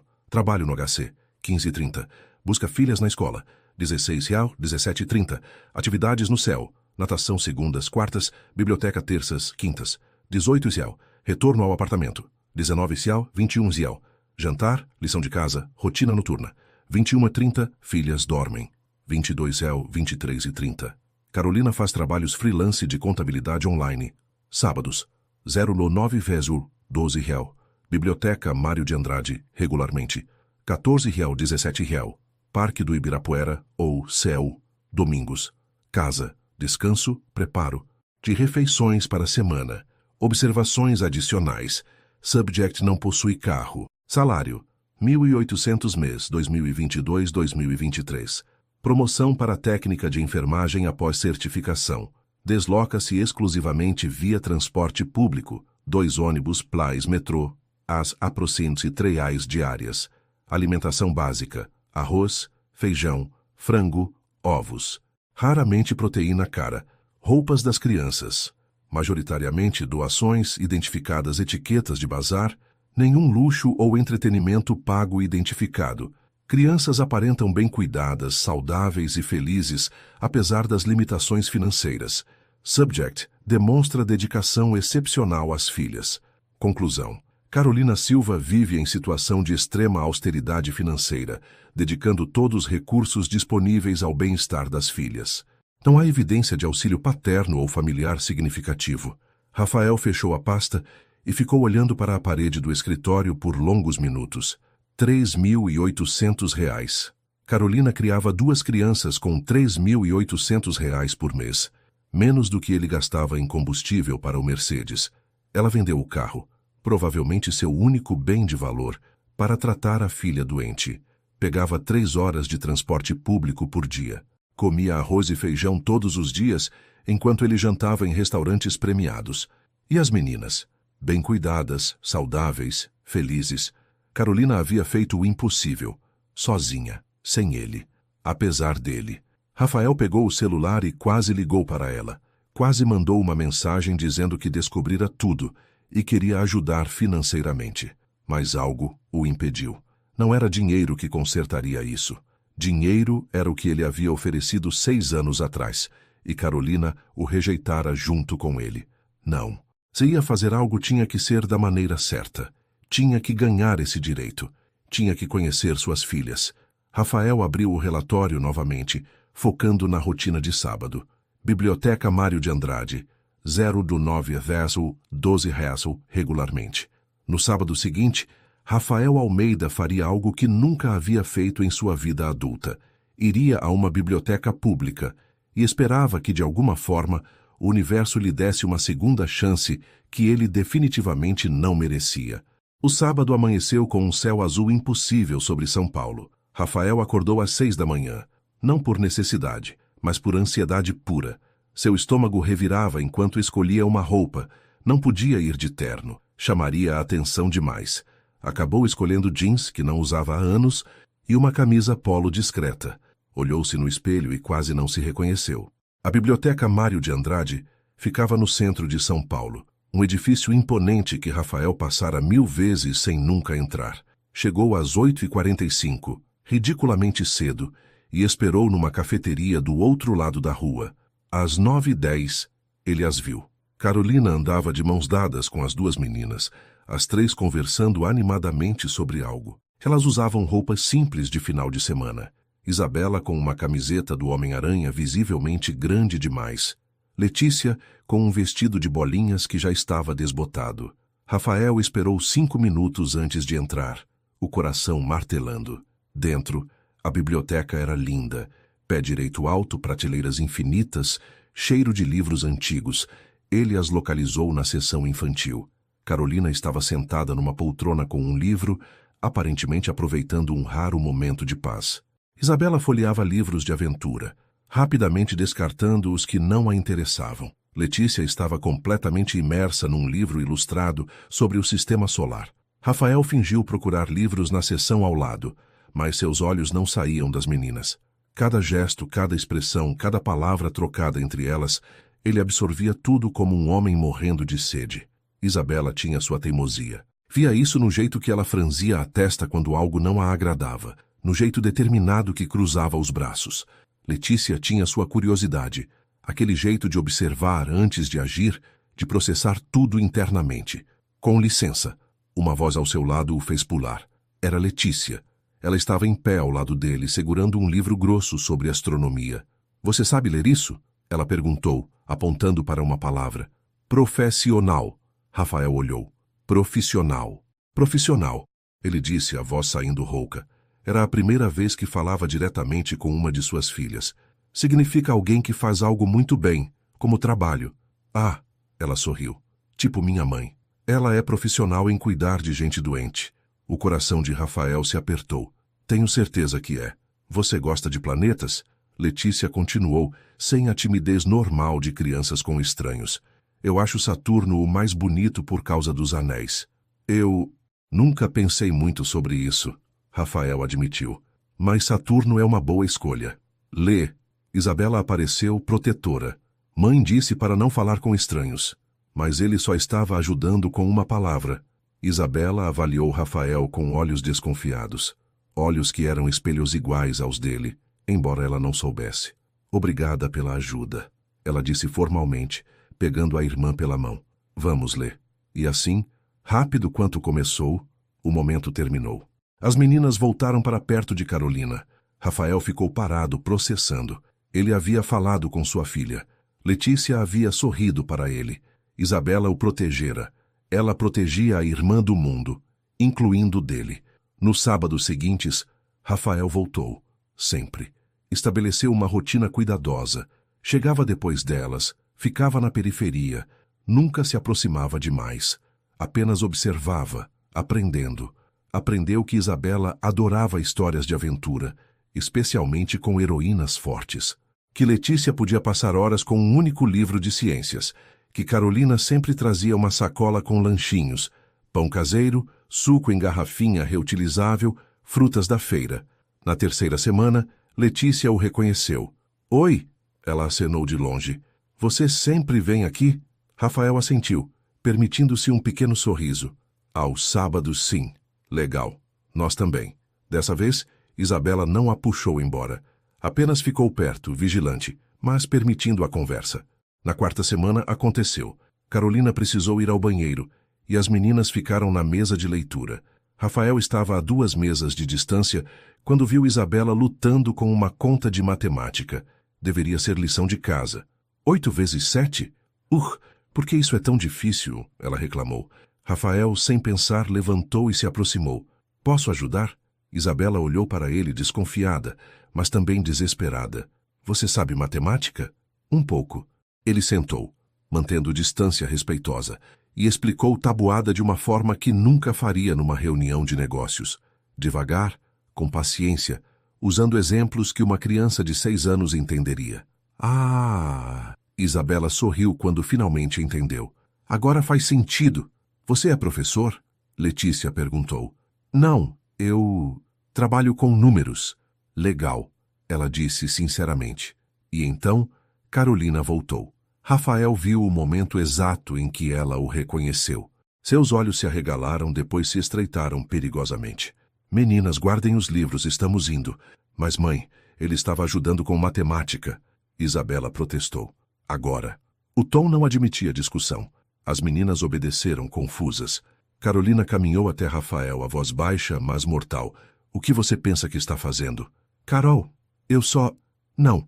Trabalho no HC: 15:30. Busca filhas na escola: R$16, 17:30. Atividades no CEL: natação segundas, quartas, biblioteca terças, quintas. 18 Ziel. Retorno ao apartamento: 19 Ziel, 21 Ziel. Jantar, lição de casa, rotina noturna. 21:30, filhas dormem. 22 Ziel, 23:30. Carolina faz trabalhos freelance de contabilidade online. Sábados: 0,9 Vezul, 12 Riel. Biblioteca Mário de Andrade, regularmente. 14 Riel, 17 Riel. Parque do Ibirapuera, ou CEU. Domingos: casa, descanso, preparo. De refeições para a semana. Observações adicionais. Subject não possui carro. Salário: 1.800 mês, 2022-2023. Promoção para técnica de enfermagem após certificação. Desloca-se exclusivamente via transporte público. 2 ônibus Plais metrô. Às aproxime-se reais diárias. Alimentação básica: arroz, feijão, frango, ovos. Raramente proteína cara. Roupas das crianças. Majoritariamente doações, identificadas etiquetas de bazar. Nenhum luxo ou entretenimento pago identificado. Crianças aparentam bem cuidadas, saudáveis e felizes, apesar das limitações financeiras. Subject demonstra dedicação excepcional às filhas. Conclusão: Carolina Silva vive em situação de extrema austeridade financeira, dedicando todos os recursos disponíveis ao bem-estar das filhas. Não há evidência de auxílio paterno ou familiar significativo. Rafael fechou a pasta e ficou olhando para a parede do escritório por longos minutos. R$ 3.800. Carolina criava 2 crianças com R$ 3.800 por mês, menos do que ele gastava em combustível para o Mercedes. Ela vendeu o carro, provavelmente seu único bem de valor, para tratar a filha doente. Pegava 3 horas de transporte público por dia. Comia arroz e feijão todos os dias, enquanto ele jantava em restaurantes premiados. E as meninas? Bem cuidadas, saudáveis, felizes. Carolina havia feito o impossível, sozinha, sem ele, apesar dele. Rafael pegou o celular e quase ligou para ela. Quase mandou uma mensagem dizendo que descobrira tudo e queria ajudar financeiramente. Mas algo o impediu. Não era dinheiro que consertaria isso. Dinheiro era o que ele havia oferecido 6 anos atrás, e Carolina o rejeitara junto com ele. Não. Se ia fazer algo, tinha que ser da maneira certa. Tinha que ganhar esse direito. Tinha que conhecer suas filhas. Rafael abriu o relatório novamente, focando na rotina de sábado. Biblioteca Mário de Andrade, 0-9 12 regularmente. No sábado seguinte, Rafael Almeida faria algo que nunca havia feito em sua vida adulta. Iria a uma biblioteca pública e esperava que, de alguma forma, o universo lhe desse uma segunda chance que ele definitivamente não merecia. O sábado amanheceu com um céu azul impossível sobre São Paulo. Rafael acordou às 6 da manhã, não por necessidade, mas por ansiedade pura. Seu estômago revirava enquanto escolhia uma roupa. Não podia ir de terno, chamaria a atenção demais. Acabou escolhendo jeans, que não usava há anos, e uma camisa polo discreta. Olhou-se no espelho e quase não se reconheceu. A Biblioteca Mário de Andrade ficava no centro de São Paulo, um edifício imponente que Rafael passara 1000 vezes sem nunca entrar. Chegou às 8h45, ridiculamente cedo, e esperou numa cafeteria do outro lado da rua. Às 9h10, ele as viu. Carolina andava de mãos dadas com as 2 meninas, as 3 conversando animadamente sobre algo. Elas usavam roupas simples de final de semana. Isabela com uma camiseta do Homem-Aranha visivelmente grande demais. Letícia com um vestido de bolinhas que já estava desbotado. Rafael esperou 5 minutos antes de entrar, o coração martelando. Dentro, a biblioteca era linda. Pé direito alto, prateleiras infinitas, cheiro de livros antigos. Ele as localizou na seção infantil. Carolina estava sentada numa poltrona com um livro, aparentemente aproveitando um raro momento de paz. Isabela folheava livros de aventura, rapidamente descartando os que não a interessavam. Letícia estava completamente imersa num livro ilustrado sobre o sistema solar. Rafael fingiu procurar livros na seção ao lado, mas seus olhos não saíam das meninas. Cada gesto, cada expressão, cada palavra trocada entre elas, ele absorvia tudo como um homem morrendo de sede. Isabela tinha sua teimosia. Via isso no jeito que ela franzia a testa quando algo não a agradava, no jeito determinado que cruzava os braços. Letícia tinha sua curiosidade, aquele jeito de observar antes de agir, de processar tudo internamente. Com licença, uma voz ao seu lado o fez pular. Era Letícia. Ela estava em pé ao lado dele, segurando um livro grosso sobre astronomia. "Você sabe ler isso?" ela perguntou, apontando para uma palavra. "Profissional." Rafael olhou. "Profissional." "Profissional," ele disse, a voz saindo rouca. Era a primeira vez que falava diretamente com uma de suas filhas. "Significa alguém que faz algo muito bem, como trabalho." "Ah," ela sorriu. "Tipo minha mãe. Ela é profissional em cuidar de gente doente." O coração de Rafael se apertou. "Tenho certeza que é. Você gosta de planetas?" Letícia continuou, sem a timidez normal de crianças com estranhos. "Eu acho Saturno o mais bonito por causa dos anéis." "Eu nunca pensei muito sobre isso," Rafael admitiu. "Mas Saturno é uma boa escolha." "Lê." Isabela apareceu protetora. "Mãe disse para não falar com estranhos." Mas ele só estava ajudando com uma palavra. Isabela avaliou Rafael com olhos desconfiados. Olhos que eram espelhos iguais aos dele, embora ela não soubesse. "Obrigada pela ajuda," ela disse formalmente, pegando a irmã pela mão. "Vamos ler." E assim, rápido quanto começou, o momento terminou. As meninas voltaram para perto de Carolina. Rafael ficou parado, processando. Ele havia falado com sua filha. Letícia havia sorrido para ele. Isabela o protegera. Ela protegia a irmã do mundo, incluindo o dele. Nos sábados seguintes, Rafael voltou. Sempre. Estabeleceu uma rotina cuidadosa. Chegava depois delas, ficava na periferia, nunca se aproximava demais. Apenas observava, aprendendo. Aprendeu que Isabela adorava histórias de aventura, especialmente com heroínas fortes. Que Letícia podia passar horas com um único livro de ciências. Que Carolina sempre trazia uma sacola com lanchinhos, pão caseiro, suco em garrafinha reutilizável, frutas da feira. Na terceira semana, Letícia o reconheceu. Oi, ela acenou de longe. Você sempre vem aqui? Rafael assentiu, permitindo-se um pequeno sorriso. Aos sábados, sim. Legal. Nós também. Dessa vez, Isabela não a puxou embora. Apenas ficou perto, vigilante, mas permitindo a conversa. Na quarta semana, aconteceu. Carolina precisou ir ao banheiro, e as meninas ficaram na mesa de leitura. Rafael estava a 2 mesas de distância quando viu Isabela lutando com uma conta de matemática. Deveria ser lição de casa. 8 vezes 7? Por que isso é tão difícil? Ela reclamou. Rafael, sem pensar, levantou e se aproximou. Posso ajudar? Isabela olhou para ele desconfiada, mas também desesperada. Você sabe matemática? Um pouco. Ele sentou, mantendo distância respeitosa, e explicou tabuada de uma forma que nunca faria numa reunião de negócios. Devagar, com paciência, usando exemplos que uma criança de 6 anos entenderia. Ah! Isabela sorriu quando finalmente entendeu. Agora faz sentido. Você é professor? Letícia perguntou. Não, eu trabalho com números. Legal, ela disse sinceramente. E então, Carolina voltou. Rafael viu o momento exato em que ela o reconheceu. Seus olhos se arregalaram, depois se estreitaram perigosamente. Meninas, guardem os livros, estamos indo. Mas mãe, ele estava ajudando com matemática. Isabela protestou. Agora. O tom não admitia discussão. As meninas obedeceram, confusas. Carolina caminhou até Rafael, a voz baixa, mas mortal. O que você pensa que está fazendo? Carol, eu só... Não,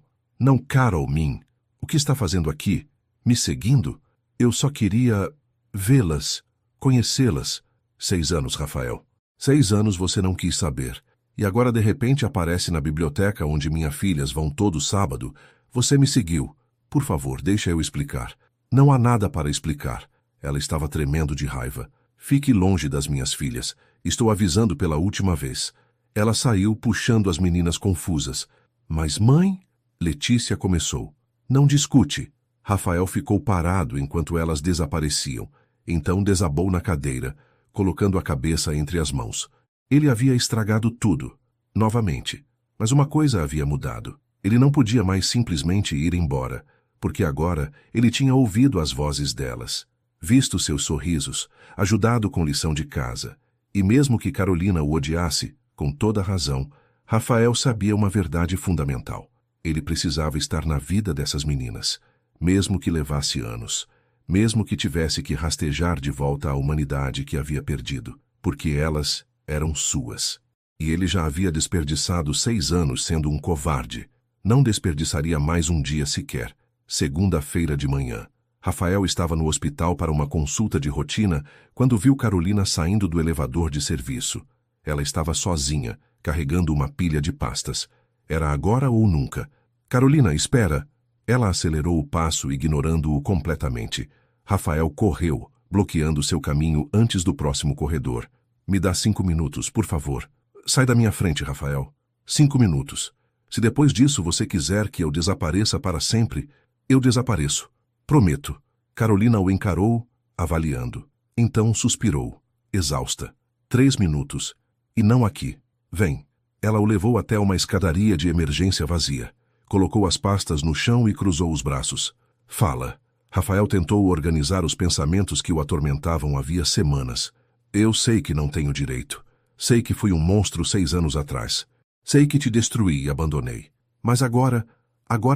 Carol, Min. O que está fazendo aqui? Me seguindo? Eu só queria vê-las, conhecê-las. 6 anos, Rafael. 6 anos você não quis saber. E agora de repente aparece na biblioteca onde minhas filhas vão todo sábado. Você me seguiu. Por favor, deixa eu explicar. Não há nada para explicar. Ela estava tremendo de raiva. Fique longe das minhas filhas. Estou avisando pela última vez. Ela saiu puxando as meninas confusas. Mas mãe? Letícia começou. Não discute. Rafael ficou parado enquanto elas desapareciam. Então desabou na cadeira, colocando a cabeça entre as mãos. Ele havia estragado tudo. Novamente. Mas uma coisa havia mudado. Ele não podia mais simplesmente ir embora, porque agora ele tinha ouvido as vozes delas, visto seus sorrisos, ajudado com lição de casa. E mesmo que Carolina o odiasse, com toda razão, Rafael sabia uma verdade fundamental. Ele precisava estar na vida dessas meninas, mesmo que levasse anos, mesmo que tivesse que rastejar de volta à humanidade que havia perdido, porque elas eram suas. E ele já havia desperdiçado 6 anos sendo um covarde. Não desperdiçaria mais um dia sequer. Segunda-feira de manhã. Rafael estava no hospital para uma consulta de rotina quando viu Carolina saindo do elevador de serviço. Ela estava sozinha, carregando uma pilha de pastas. Era agora ou nunca. Carolina, espera! Ela acelerou o passo, ignorando-o completamente. Rafael correu, bloqueando seu caminho antes do próximo corredor. Me dá 5 minutos, por favor. Sai da minha frente, Rafael. 5 minutos. Se depois disso você quiser que eu desapareça para sempre, eu desapareço. Prometo. Carolina o encarou, avaliando. Então suspirou, exausta. 3 minutos. E não aqui. Vem. Ela o levou até uma escadaria de emergência vazia. Colocou as pastas no chão e cruzou os braços. Fala. Rafael tentou organizar os pensamentos que o atormentavam havia semanas. Eu sei que não tenho direito. Sei que fui um monstro 6 anos atrás. Sei que te destruí e abandonei. Mas agora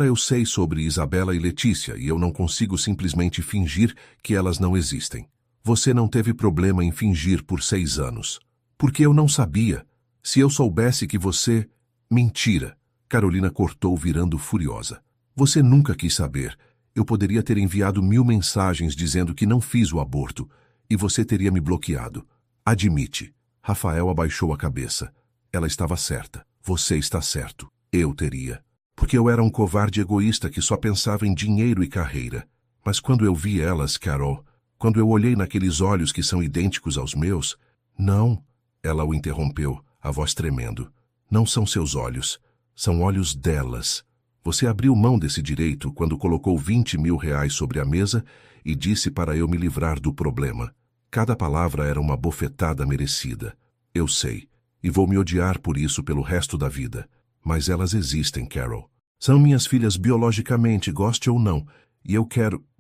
eu sei sobre Isabela e Letícia e eu não consigo simplesmente fingir que elas não existem. Você não teve problema em fingir por 6 anos. Porque eu não sabia. Se eu soubesse que você... Mentira. Carolina cortou, virando furiosa. Você nunca quis saber. Eu poderia ter enviado 1000 mensagens dizendo que não fiz o aborto, e você teria me bloqueado. Admite. Rafael abaixou a cabeça. Ela estava certa. Você está certo. Eu teria. Porque eu era um covarde egoísta que só pensava em dinheiro e carreira. Mas quando eu vi elas, Carol, quando eu olhei naqueles olhos que são idênticos aos meus... Não, ela o interrompeu, a voz tremendo. Não são seus olhos. São olhos delas. Você abriu mão desse direito quando colocou 20.000 reais sobre a mesa e disse para eu me livrar do problema. Cada palavra era uma bofetada merecida. Eu sei, e vou me odiar por isso pelo resto da vida. Mas elas existem, Carol. São minhas filhas biologicamente, goste ou não, e eu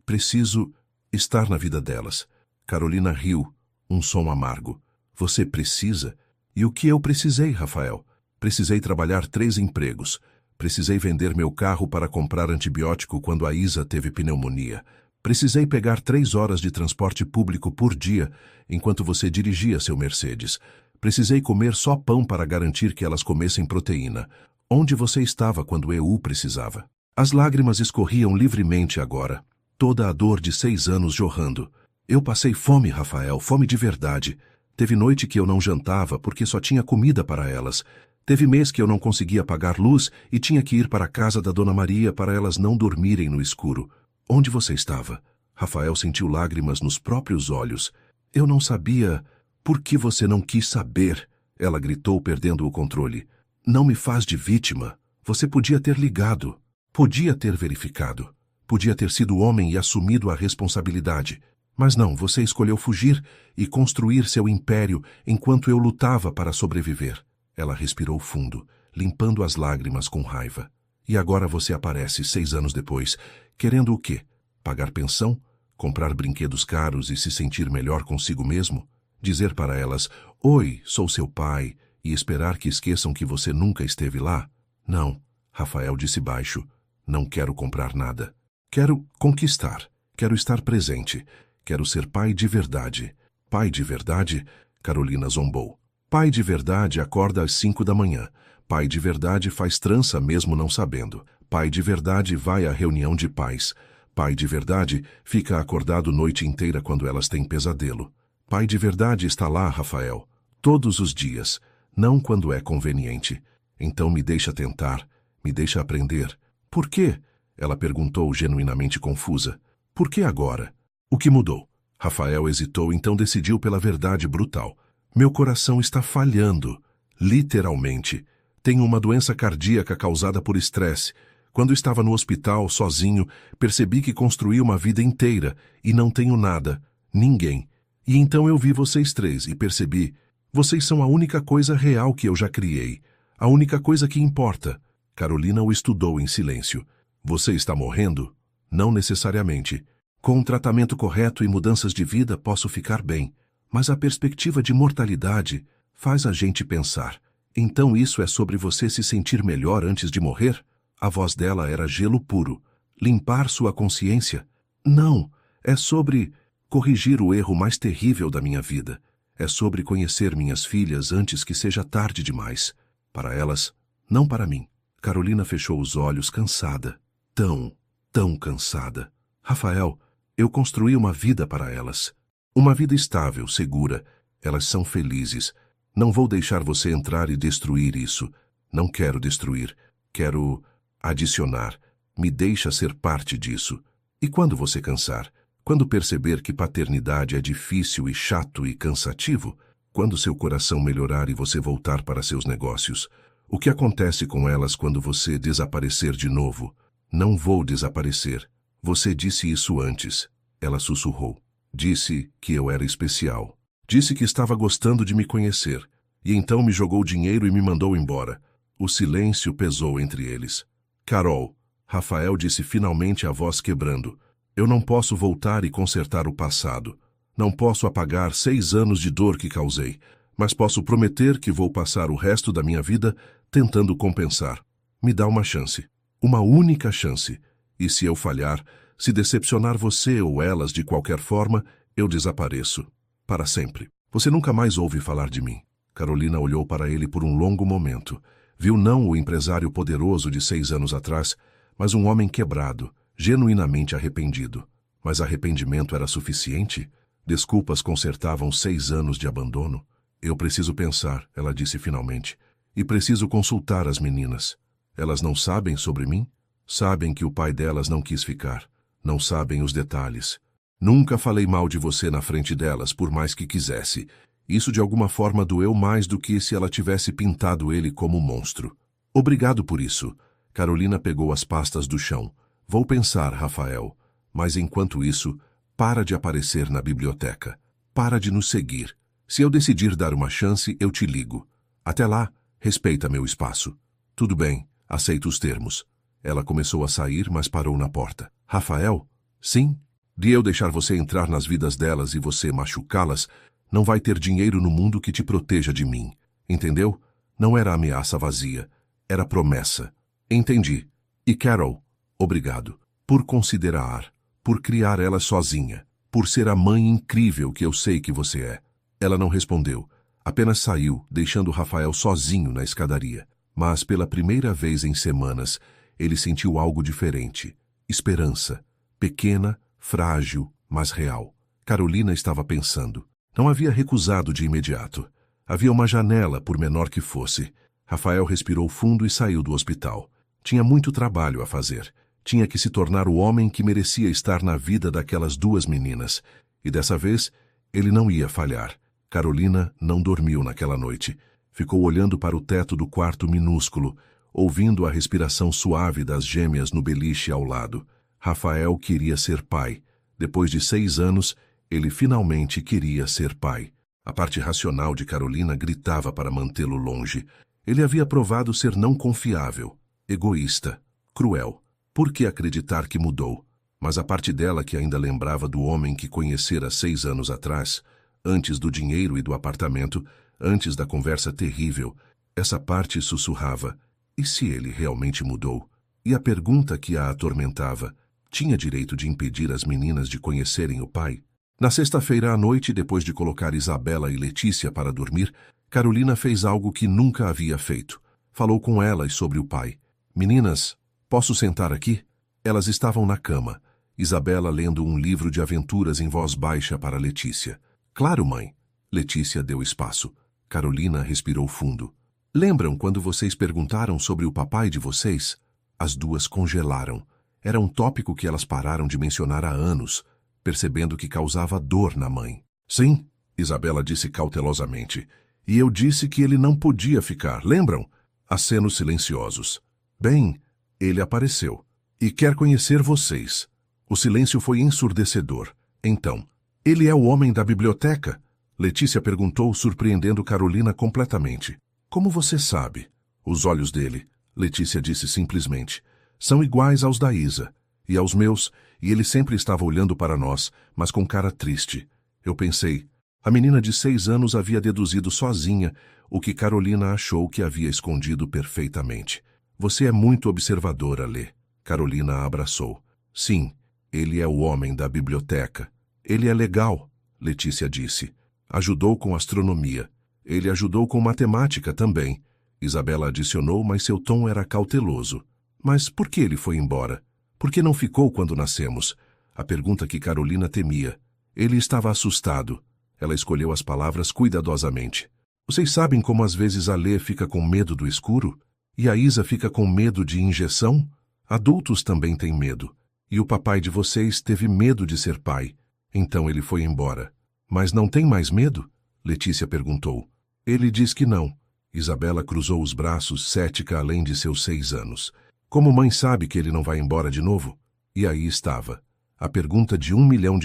preciso estar na vida delas. Carolina riu, um som amargo. Você precisa? E o que eu precisei, Rafael? Precisei trabalhar 3 empregos. Precisei vender meu carro para comprar antibiótico quando a Isa teve pneumonia. Precisei pegar 3 horas de transporte público por dia enquanto você dirigia seu Mercedes. Precisei comer só pão para garantir que elas comessem proteína. Onde você estava quando eu o precisava? As lágrimas escorriam livremente agora. Toda a dor de 6 anos jorrando. Eu passei fome, Rafael, fome de verdade. Teve noite que eu não jantava porque só tinha comida para elas. Teve mês que eu não conseguia pagar luz e tinha que ir para a casa da Dona Maria para elas não dormirem no escuro. Onde você estava? Rafael sentiu lágrimas nos próprios olhos. Eu não sabia. Por que você não quis saber? Ela gritou, perdendo o controle. Não me faz de vítima. Você podia ter ligado. Podia ter verificado. Podia ter sido homem e assumido a responsabilidade. Mas não, você escolheu fugir e construir seu império enquanto eu lutava para sobreviver. Ela respirou fundo, limpando as lágrimas com raiva. E agora você aparece 6 anos depois, querendo o quê? Pagar pensão? Comprar brinquedos caros e se sentir melhor consigo mesmo? Dizer para elas, oi, sou seu pai, e esperar que esqueçam que você nunca esteve lá? Não, Rafael disse baixo, não quero comprar nada. Quero conquistar, quero estar presente, quero ser pai de verdade. Pai de verdade? Carolina zombou. Pai de verdade acorda às 5 da manhã. Pai de verdade faz trança mesmo não sabendo. Pai de verdade vai à reunião de pais. Pai de verdade fica acordado noite inteira quando elas têm pesadelo. Pai de verdade está lá, Rafael, todos os dias, não quando é conveniente. Então me deixa tentar, me deixa aprender. Por quê? Ela perguntou, genuinamente confusa. Por que agora? O que mudou? Rafael hesitou, então decidiu pela verdade brutal. Meu coração está falhando, literalmente. Tenho uma doença cardíaca causada por estresse. Quando estava no hospital, sozinho, percebi que construí uma vida inteira e não tenho nada, ninguém. E então eu vi vocês 3 e percebi, vocês são a única coisa real que eu já criei, a única coisa que importa. Carolina o estudou em silêncio. Você está morrendo? Não necessariamente. Com um tratamento correto e mudanças de vida posso ficar bem. Mas a perspectiva de mortalidade faz a gente pensar. Então isso é sobre você se sentir melhor antes de morrer? A voz dela era gelo puro. Limpar sua consciência? Não, é sobre corrigir o erro mais terrível da minha vida. É sobre conhecer minhas filhas antes que seja tarde demais. Para elas, não para mim. Carolina fechou os olhos, cansada. Tão cansada. Rafael, eu construí uma vida para elas. Uma vida estável, segura. Elas são felizes. Não vou deixar você entrar e destruir isso. Não quero destruir. Quero adicionar. Me deixa ser parte disso. E quando você cansar? Quando perceber que paternidade é difícil e chato e cansativo? Quando seu coração melhorar e você voltar para seus negócios? O que acontece com elas quando você desaparecer de novo? Não vou desaparecer. Você disse isso antes. Ela sussurrou. Disse que eu era especial. Disse que estava gostando de me conhecer. E então me jogou dinheiro e me mandou embora. O silêncio pesou entre eles. Carol, Rafael disse finalmente, a voz quebrando. Eu não posso voltar e consertar o passado. Não posso apagar 6 anos de dor que causei. Mas posso prometer que vou passar o resto da minha vida tentando compensar. Me dá uma chance. Uma única chance. E se eu falhar, se decepcionar você ou elas de qualquer forma, eu desapareço. Para sempre. Você nunca mais ouve falar de mim. Carolina olhou para ele por um longo momento. Viu não o empresário poderoso de 6 anos atrás, mas um homem quebrado, genuinamente arrependido. Mas arrependimento era suficiente? Desculpas consertavam 6 anos de abandono? Eu preciso pensar, ela disse finalmente. E preciso consultar as meninas. Elas não sabem sobre mim? Sabem que o pai delas não quis ficar. Não sabem os detalhes. Nunca falei mal de você na frente delas, por mais que quisesse. Isso de alguma forma doeu mais do que se ela tivesse pintado ele como monstro. Obrigado por isso. Carolina pegou as pastas do chão. Vou pensar, Rafael. Mas enquanto isso, para de aparecer na biblioteca. Para de nos seguir. Se eu decidir dar uma chance, eu te ligo. Até lá, respeita meu espaço. Tudo bem, aceito os termos. Ela começou a sair, mas parou na porta. Rafael? Sim? De eu deixar você entrar nas vidas delas e você machucá-las, não vai ter dinheiro no mundo que te proteja de mim. Entendeu? Não era ameaça vazia. Era promessa. Entendi. E Carol, obrigado. Por considerar, por criar ela sozinha, por ser a mãe incrível que eu sei que você é. Ela não respondeu. Apenas saiu, deixando Rafael sozinho na escadaria. Mas pela primeira vez em semanas, ele sentiu algo diferente. Esperança. Pequena, frágil, mas real. Carolina estava pensando. Não havia recusado de imediato. Havia uma janela, por menor que fosse. Rafael respirou fundo e saiu do hospital. Tinha muito trabalho a fazer. Tinha que se tornar o homem que merecia estar na vida daquelas 2 meninas. E dessa vez, ele não ia falhar. Carolina não dormiu naquela noite. Ficou olhando para o teto do quarto minúsculo, ouvindo a respiração suave das gêmeas no beliche ao lado. Rafael queria ser pai. Depois de 6 anos, ele finalmente queria ser pai. A parte racional de Carolina gritava para mantê-lo longe. Ele havia provado ser não confiável, egoísta, cruel. Por que acreditar que mudou? Mas a parte dela que ainda lembrava do homem que conhecera 6 anos atrás, antes do dinheiro e do apartamento, antes da conversa terrível, essa parte sussurrava: e se ele realmente mudou? E a pergunta que a atormentava: tinha direito de impedir as meninas de conhecerem o pai? Na sexta-feira à noite, depois de colocar Isabela e Letícia para dormir, Carolina fez algo que nunca havia feito. Falou com elas sobre o pai. Meninas, posso sentar aqui? Elas estavam na cama. Isabela lendo um livro de aventuras em voz baixa para Letícia. Claro, mãe. Letícia deu espaço. Carolina respirou fundo. Lembram quando vocês perguntaram sobre o papai de vocês? As 2 congelaram. Era um tópico que elas pararam de mencionar há anos, percebendo que causava dor na mãe. Sim, Isabela disse cautelosamente. E eu disse que ele não podia ficar, lembram? Acenos silenciosos. Bem, ele apareceu. E quer conhecer vocês. O silêncio foi ensurdecedor. Então, ele é o homem da biblioteca? Letícia perguntou, surpreendendo Carolina completamente. Como você sabe? Os olhos dele, Letícia disse simplesmente, são iguais aos da Isa. E aos meus, e ele sempre estava olhando para nós, mas com cara triste. Eu pensei, a menina de 6 anos havia deduzido sozinha o que Carolina achou que havia escondido perfeitamente. Você é muito observadora, Lê. Carolina a abraçou. Sim, ele é o homem da biblioteca. Ele é legal, Letícia disse. Ajudou com astronomia. Ele ajudou com matemática também. Isabela adicionou, mas seu tom era cauteloso. Mas por que ele foi embora? Por que não ficou quando nascemos? A pergunta que Carolina temia. Ele estava assustado. Ela escolheu as palavras cuidadosamente. Vocês sabem como às vezes a Lê fica com medo do escuro? E a Isa fica com medo de injeção? Adultos também têm medo. E o papai de vocês teve medo de ser pai. Então ele foi embora. Mas não tem mais medo? Letícia perguntou. Ele diz que não. Isabela cruzou os braços, cética além de seus 6 anos. Como mãe sabe que ele não vai embora de novo? E aí estava. A pergunta de R$1 milhão.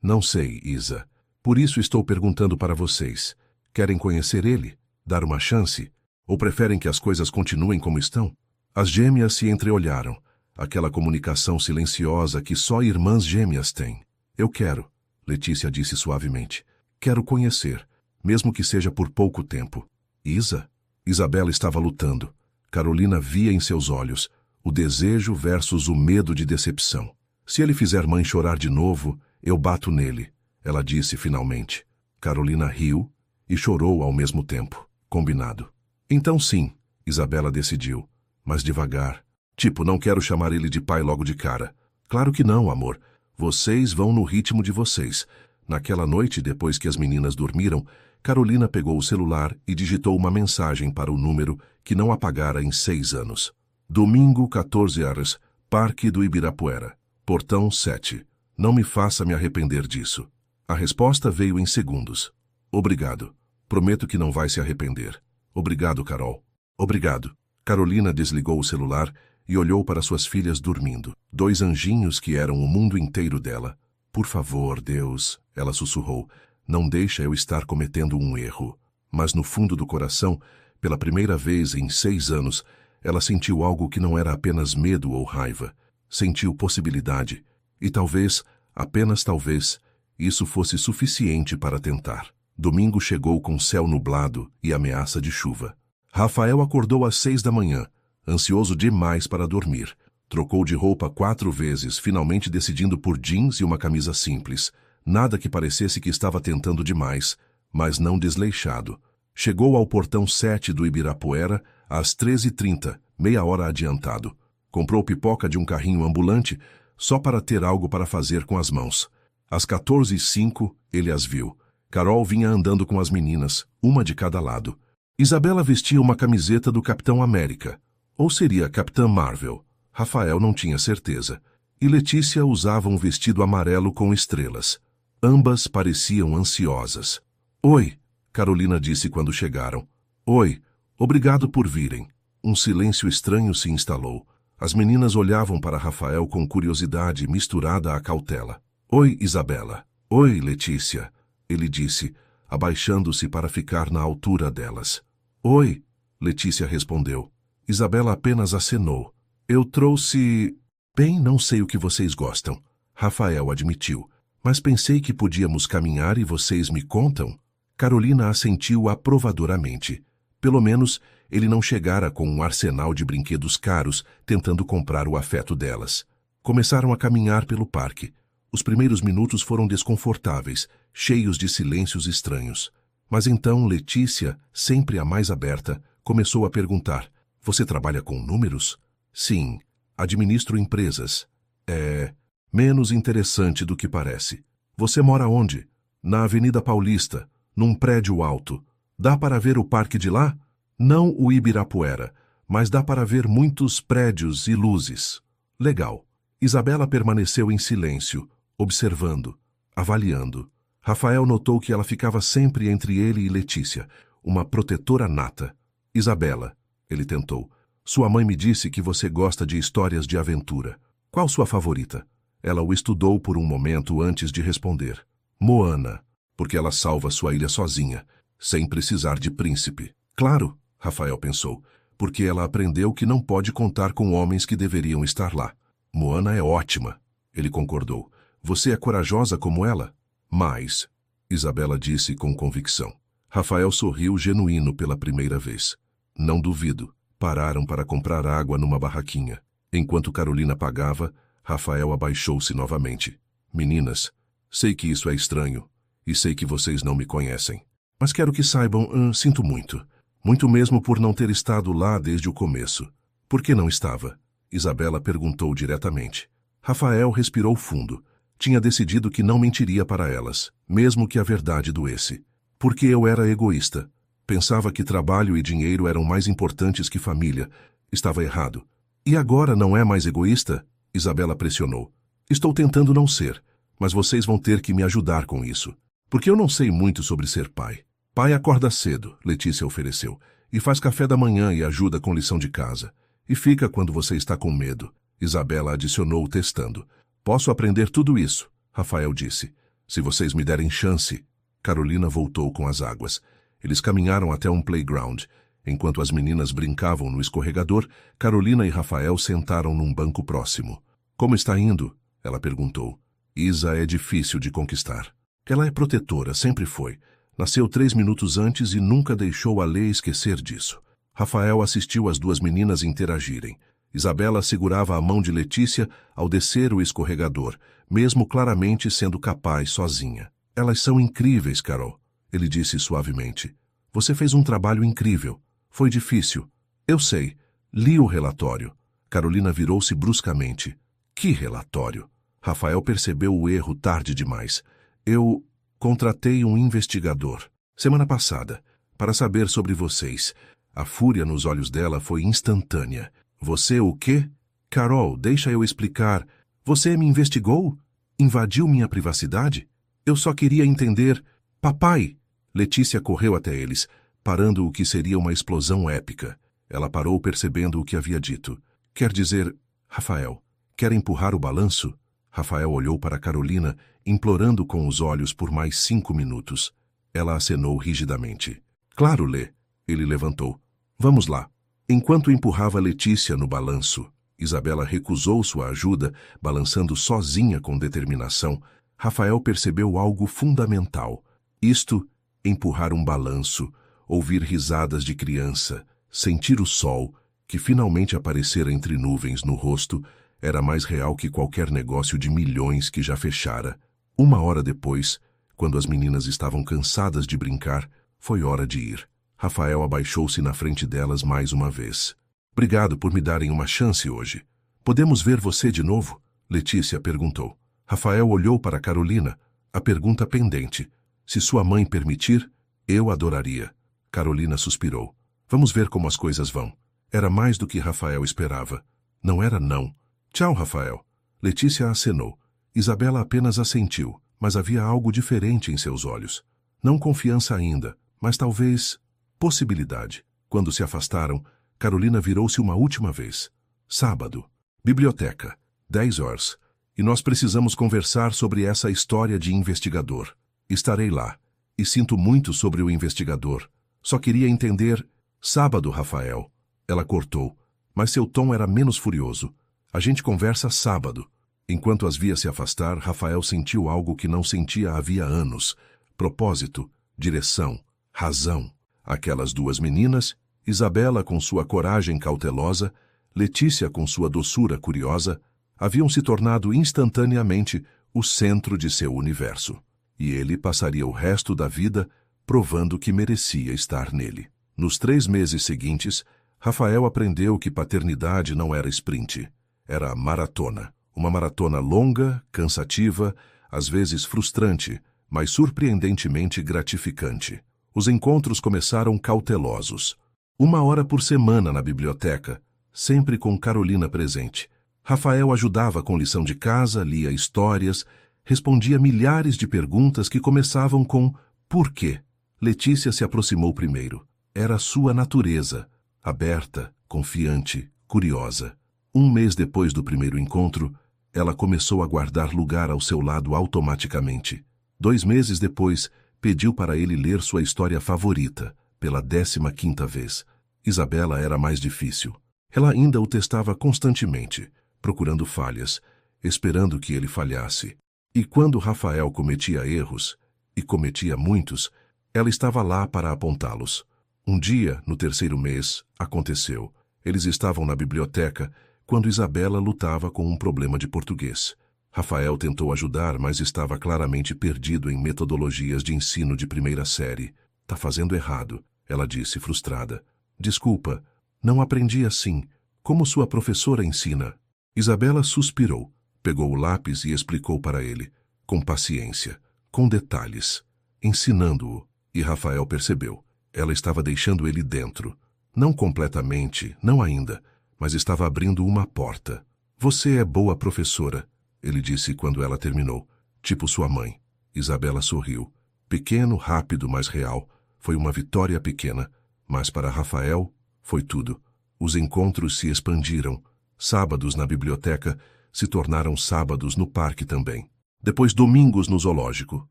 Não sei, Isa. Por isso estou perguntando para vocês. Querem conhecer ele? Dar uma chance? Ou preferem que as coisas continuem como estão? As gêmeas se entreolharam. Aquela comunicação silenciosa que só irmãs gêmeas têm. Eu quero, Letícia disse suavemente. Quero conhecer, mesmo que seja por pouco tempo. Isa? Isabela estava lutando. Carolina via em seus olhos o desejo versus o medo de decepção. Se ele fizer mãe chorar de novo, eu bato nele, ela disse finalmente. Carolina riu e chorou ao mesmo tempo. Combinado. Então sim, Isabela decidiu, mas devagar. Tipo, não quero chamar ele de pai logo de cara. Claro que não, amor. Vocês vão no ritmo de vocês. Naquela noite, depois que as meninas dormiram, Carolina pegou o celular e digitou uma mensagem para o número que não apagara em 6 anos. Domingo, 14 horas, Parque do Ibirapuera. Portão 7. Não me faça me arrepender disso. A resposta veio em segundos. Obrigado. Prometo que não vai se arrepender. Obrigado, Carol. Obrigado. Carolina desligou o celular e olhou para suas filhas dormindo. 2 anjinhos que eram o mundo inteiro dela. Por favor, Deus, ela sussurrou, não deixa eu estar cometendo um erro. Mas no fundo do coração, pela primeira vez em 6 anos, ela sentiu algo que não era apenas medo ou raiva. Sentiu possibilidade. E talvez, apenas talvez, isso fosse suficiente para tentar. Domingo chegou com céu nublado e ameaça de chuva. Rafael acordou às 6 da manhã, ansioso demais para dormir. Trocou de roupa 4 vezes, finalmente decidindo por jeans e uma camisa simples. Nada que parecesse que estava tentando demais, mas não desleixado. Chegou ao portão 7 do Ibirapuera às 13h30, meia hora adiantado. Comprou pipoca de um carrinho ambulante só para ter algo para fazer com as mãos. Às 14h05, ele as viu. Carol vinha andando com as meninas, uma de cada lado. Isabela vestia uma camiseta do Capitão América. Ou seria Capitã Marvel? Rafael não tinha certeza. E Letícia usava um vestido amarelo com estrelas. Ambas pareciam ansiosas. Oi, Carolina disse quando chegaram. Oi, obrigado por virem. Um silêncio estranho se instalou. As meninas olhavam para Rafael com curiosidade misturada à cautela. Oi, Isabela. Oi, Letícia. Ele disse, abaixando-se para ficar na altura delas. Oi, Letícia respondeu. Isabela apenas acenou. Eu trouxe... Bem, não sei o que vocês gostam, Rafael admitiu. Mas pensei que podíamos caminhar e vocês me contam? Carolina assentiu aprovadoramente. Pelo menos, ele não chegara com um arsenal de brinquedos caros tentando comprar o afeto delas. Começaram a caminhar pelo parque. Os primeiros minutos foram desconfortáveis, cheios de silêncios estranhos. Mas então Letícia, sempre a mais aberta, começou a perguntar. Você trabalha com números? Sim, administro empresas. É menos interessante do que parece. Você mora onde? Na Avenida Paulista, num prédio alto. Dá para ver o parque de lá? Não o Ibirapuera, mas dá para ver muitos prédios e luzes. Legal. Isabela permaneceu em silêncio, observando, avaliando. Rafael notou que ela ficava sempre entre ele e Letícia, uma protetora nata. Isabela, ele tentou. Sua mãe me disse que você gosta de histórias de aventura. Qual sua favorita? Ela o estudou por um momento antes de responder. Moana, porque ela salva sua ilha sozinha, sem precisar de príncipe. Claro, Rafael pensou, porque ela aprendeu que não pode contar com homens que deveriam estar lá. Moana é ótima, ele concordou. Você é corajosa como ela? Mais, Isabela disse com convicção. Rafael sorriu genuíno pela primeira vez. Não duvido. Pararam para comprar água numa barraquinha. Enquanto Carolina pagava, Rafael abaixou-se novamente. Meninas, sei que isso é estranho, e sei que vocês não me conhecem. Mas quero que saibam, sinto muito. Muito mesmo por não ter estado lá desde o começo. Por que não estava? Isabela perguntou diretamente. Rafael respirou fundo. Tinha decidido que não mentiria para elas, mesmo que a verdade doesse. Porque eu era egoísta. Pensava que trabalho e dinheiro eram mais importantes que família. Estava errado. E agora não é mais egoísta? Isabela pressionou. Estou tentando não ser, mas vocês vão ter que me ajudar com isso. Porque eu não sei muito sobre ser pai. Pai acorda cedo, Letícia ofereceu, e faz café da manhã e ajuda com lição de casa. E fica quando você está com medo. Isabela adicionou testando. Posso aprender tudo isso, Rafael disse. Se vocês me derem chance. Carolina voltou com as águas. Eles caminharam até um playground. Enquanto as meninas brincavam no escorregador, Carolina e Rafael sentaram num banco próximo. Como está indo? Ela perguntou. Isa é difícil de conquistar. Ela é protetora, sempre foi. Nasceu 3 minutos antes e nunca deixou a lei esquecer disso. Rafael assistiu as 2 meninas interagirem. Isabela segurava a mão de Letícia ao descer o escorregador, mesmo claramente sendo capaz sozinha. Elas são incríveis, Carol, ele disse suavemente. Você fez um trabalho incrível. Foi difícil. Eu sei. Li o relatório. Carolina virou-se bruscamente. Que relatório? Rafael percebeu o erro tarde demais. Eu contratei um investigador, semana passada, para saber sobre vocês. A fúria nos olhos dela foi instantânea. Você o quê? Carol, deixa eu explicar. Você me investigou? Invadiu minha privacidade? Eu só queria entender. Papai! Letícia correu até eles, parando o que seria uma explosão épica. Ela parou percebendo o que havia dito. Quer dizer, Rafael, quer empurrar o balanço? Rafael olhou para Carolina, implorando com os olhos por mais 5 minutos. Ela acenou rigidamente. Claro, Lê. Ele levantou. Vamos lá. Enquanto empurrava Letícia no balanço, Isabela recusou sua ajuda, balançando sozinha com determinação. Rafael percebeu algo fundamental. Isto, empurrar um balanço, ouvir risadas de criança, sentir o sol, que finalmente aparecera entre nuvens no rosto, era mais real que qualquer negócio de milhões que já fechara. 1 hora depois, quando as meninas estavam cansadas de brincar, foi hora de ir. Rafael abaixou-se na frente delas mais uma vez. Obrigado por me darem uma chance hoje. Podemos ver você de novo? Letícia perguntou. Rafael olhou para Carolina, a pergunta pendente. Se sua mãe permitir, eu adoraria. Carolina suspirou. Vamos ver como as coisas vão. Era mais do que Rafael esperava. Não era não. Tchau, Rafael. Letícia acenou. Isabela apenas assentiu, mas havia algo diferente em seus olhos. Não confiança ainda, mas talvez possibilidade. Quando se afastaram, Carolina virou-se uma última vez. Sábado. Biblioteca. 10 horas. E nós precisamos conversar sobre essa história de investigador. Estarei lá. E sinto muito sobre o investigador. Só queria entender... Sábado, Rafael. Ela cortou, mas seu tom era menos furioso. A gente conversa sábado. Enquanto as via se afastar, Rafael sentiu algo que não sentia havia anos. Propósito, direção, razão. Aquelas duas meninas, Isabela com sua coragem cautelosa, Letícia com sua doçura curiosa, haviam se tornado instantaneamente o centro de seu universo. E ele passaria o resto da vida provando que merecia estar nele. Nos 3 meses seguintes, Rafael aprendeu que paternidade não era sprint. Era maratona. Uma maratona longa, cansativa, às vezes frustrante, mas surpreendentemente gratificante. Os encontros começaram cautelosos. 1 hora por semana na biblioteca, sempre com Carolina presente. Rafael ajudava com lição de casa, lia histórias, respondia milhares de perguntas que começavam com por quê? Letícia se aproximou primeiro. Era sua natureza, aberta, confiante, curiosa. 1 mês depois do primeiro encontro, ela começou a guardar lugar ao seu lado automaticamente. 2 meses depois, pediu para ele ler sua história favorita, pela 15ª vez. Isabela era mais difícil. Ela ainda o testava constantemente, procurando falhas, esperando que ele falhasse. E quando Rafael cometia erros, e cometia muitos, ela estava lá para apontá-los. Um dia, no 3º mês, aconteceu. Eles estavam na biblioteca quando Isabela lutava com um problema de português. Rafael tentou ajudar, mas estava claramente perdido em metodologias de ensino de primeira série. Tá fazendo errado, ela disse, frustrada. Desculpa, não aprendi assim. Como sua professora ensina? Isabela suspirou, pegou o lápis e explicou para ele, com paciência, com detalhes, ensinando-o, e Rafael percebeu. Ela estava deixando ele dentro. Não completamente, não ainda, mas estava abrindo uma porta. Você é boa professora, ele disse quando ela terminou. Tipo sua mãe. Isabela sorriu. Pequeno, rápido, mas real. Foi uma vitória pequena, mas para Rafael foi tudo. Os encontros se expandiram. Sábados na biblioteca se tornaram sábados no parque também. Depois domingos no zoológico.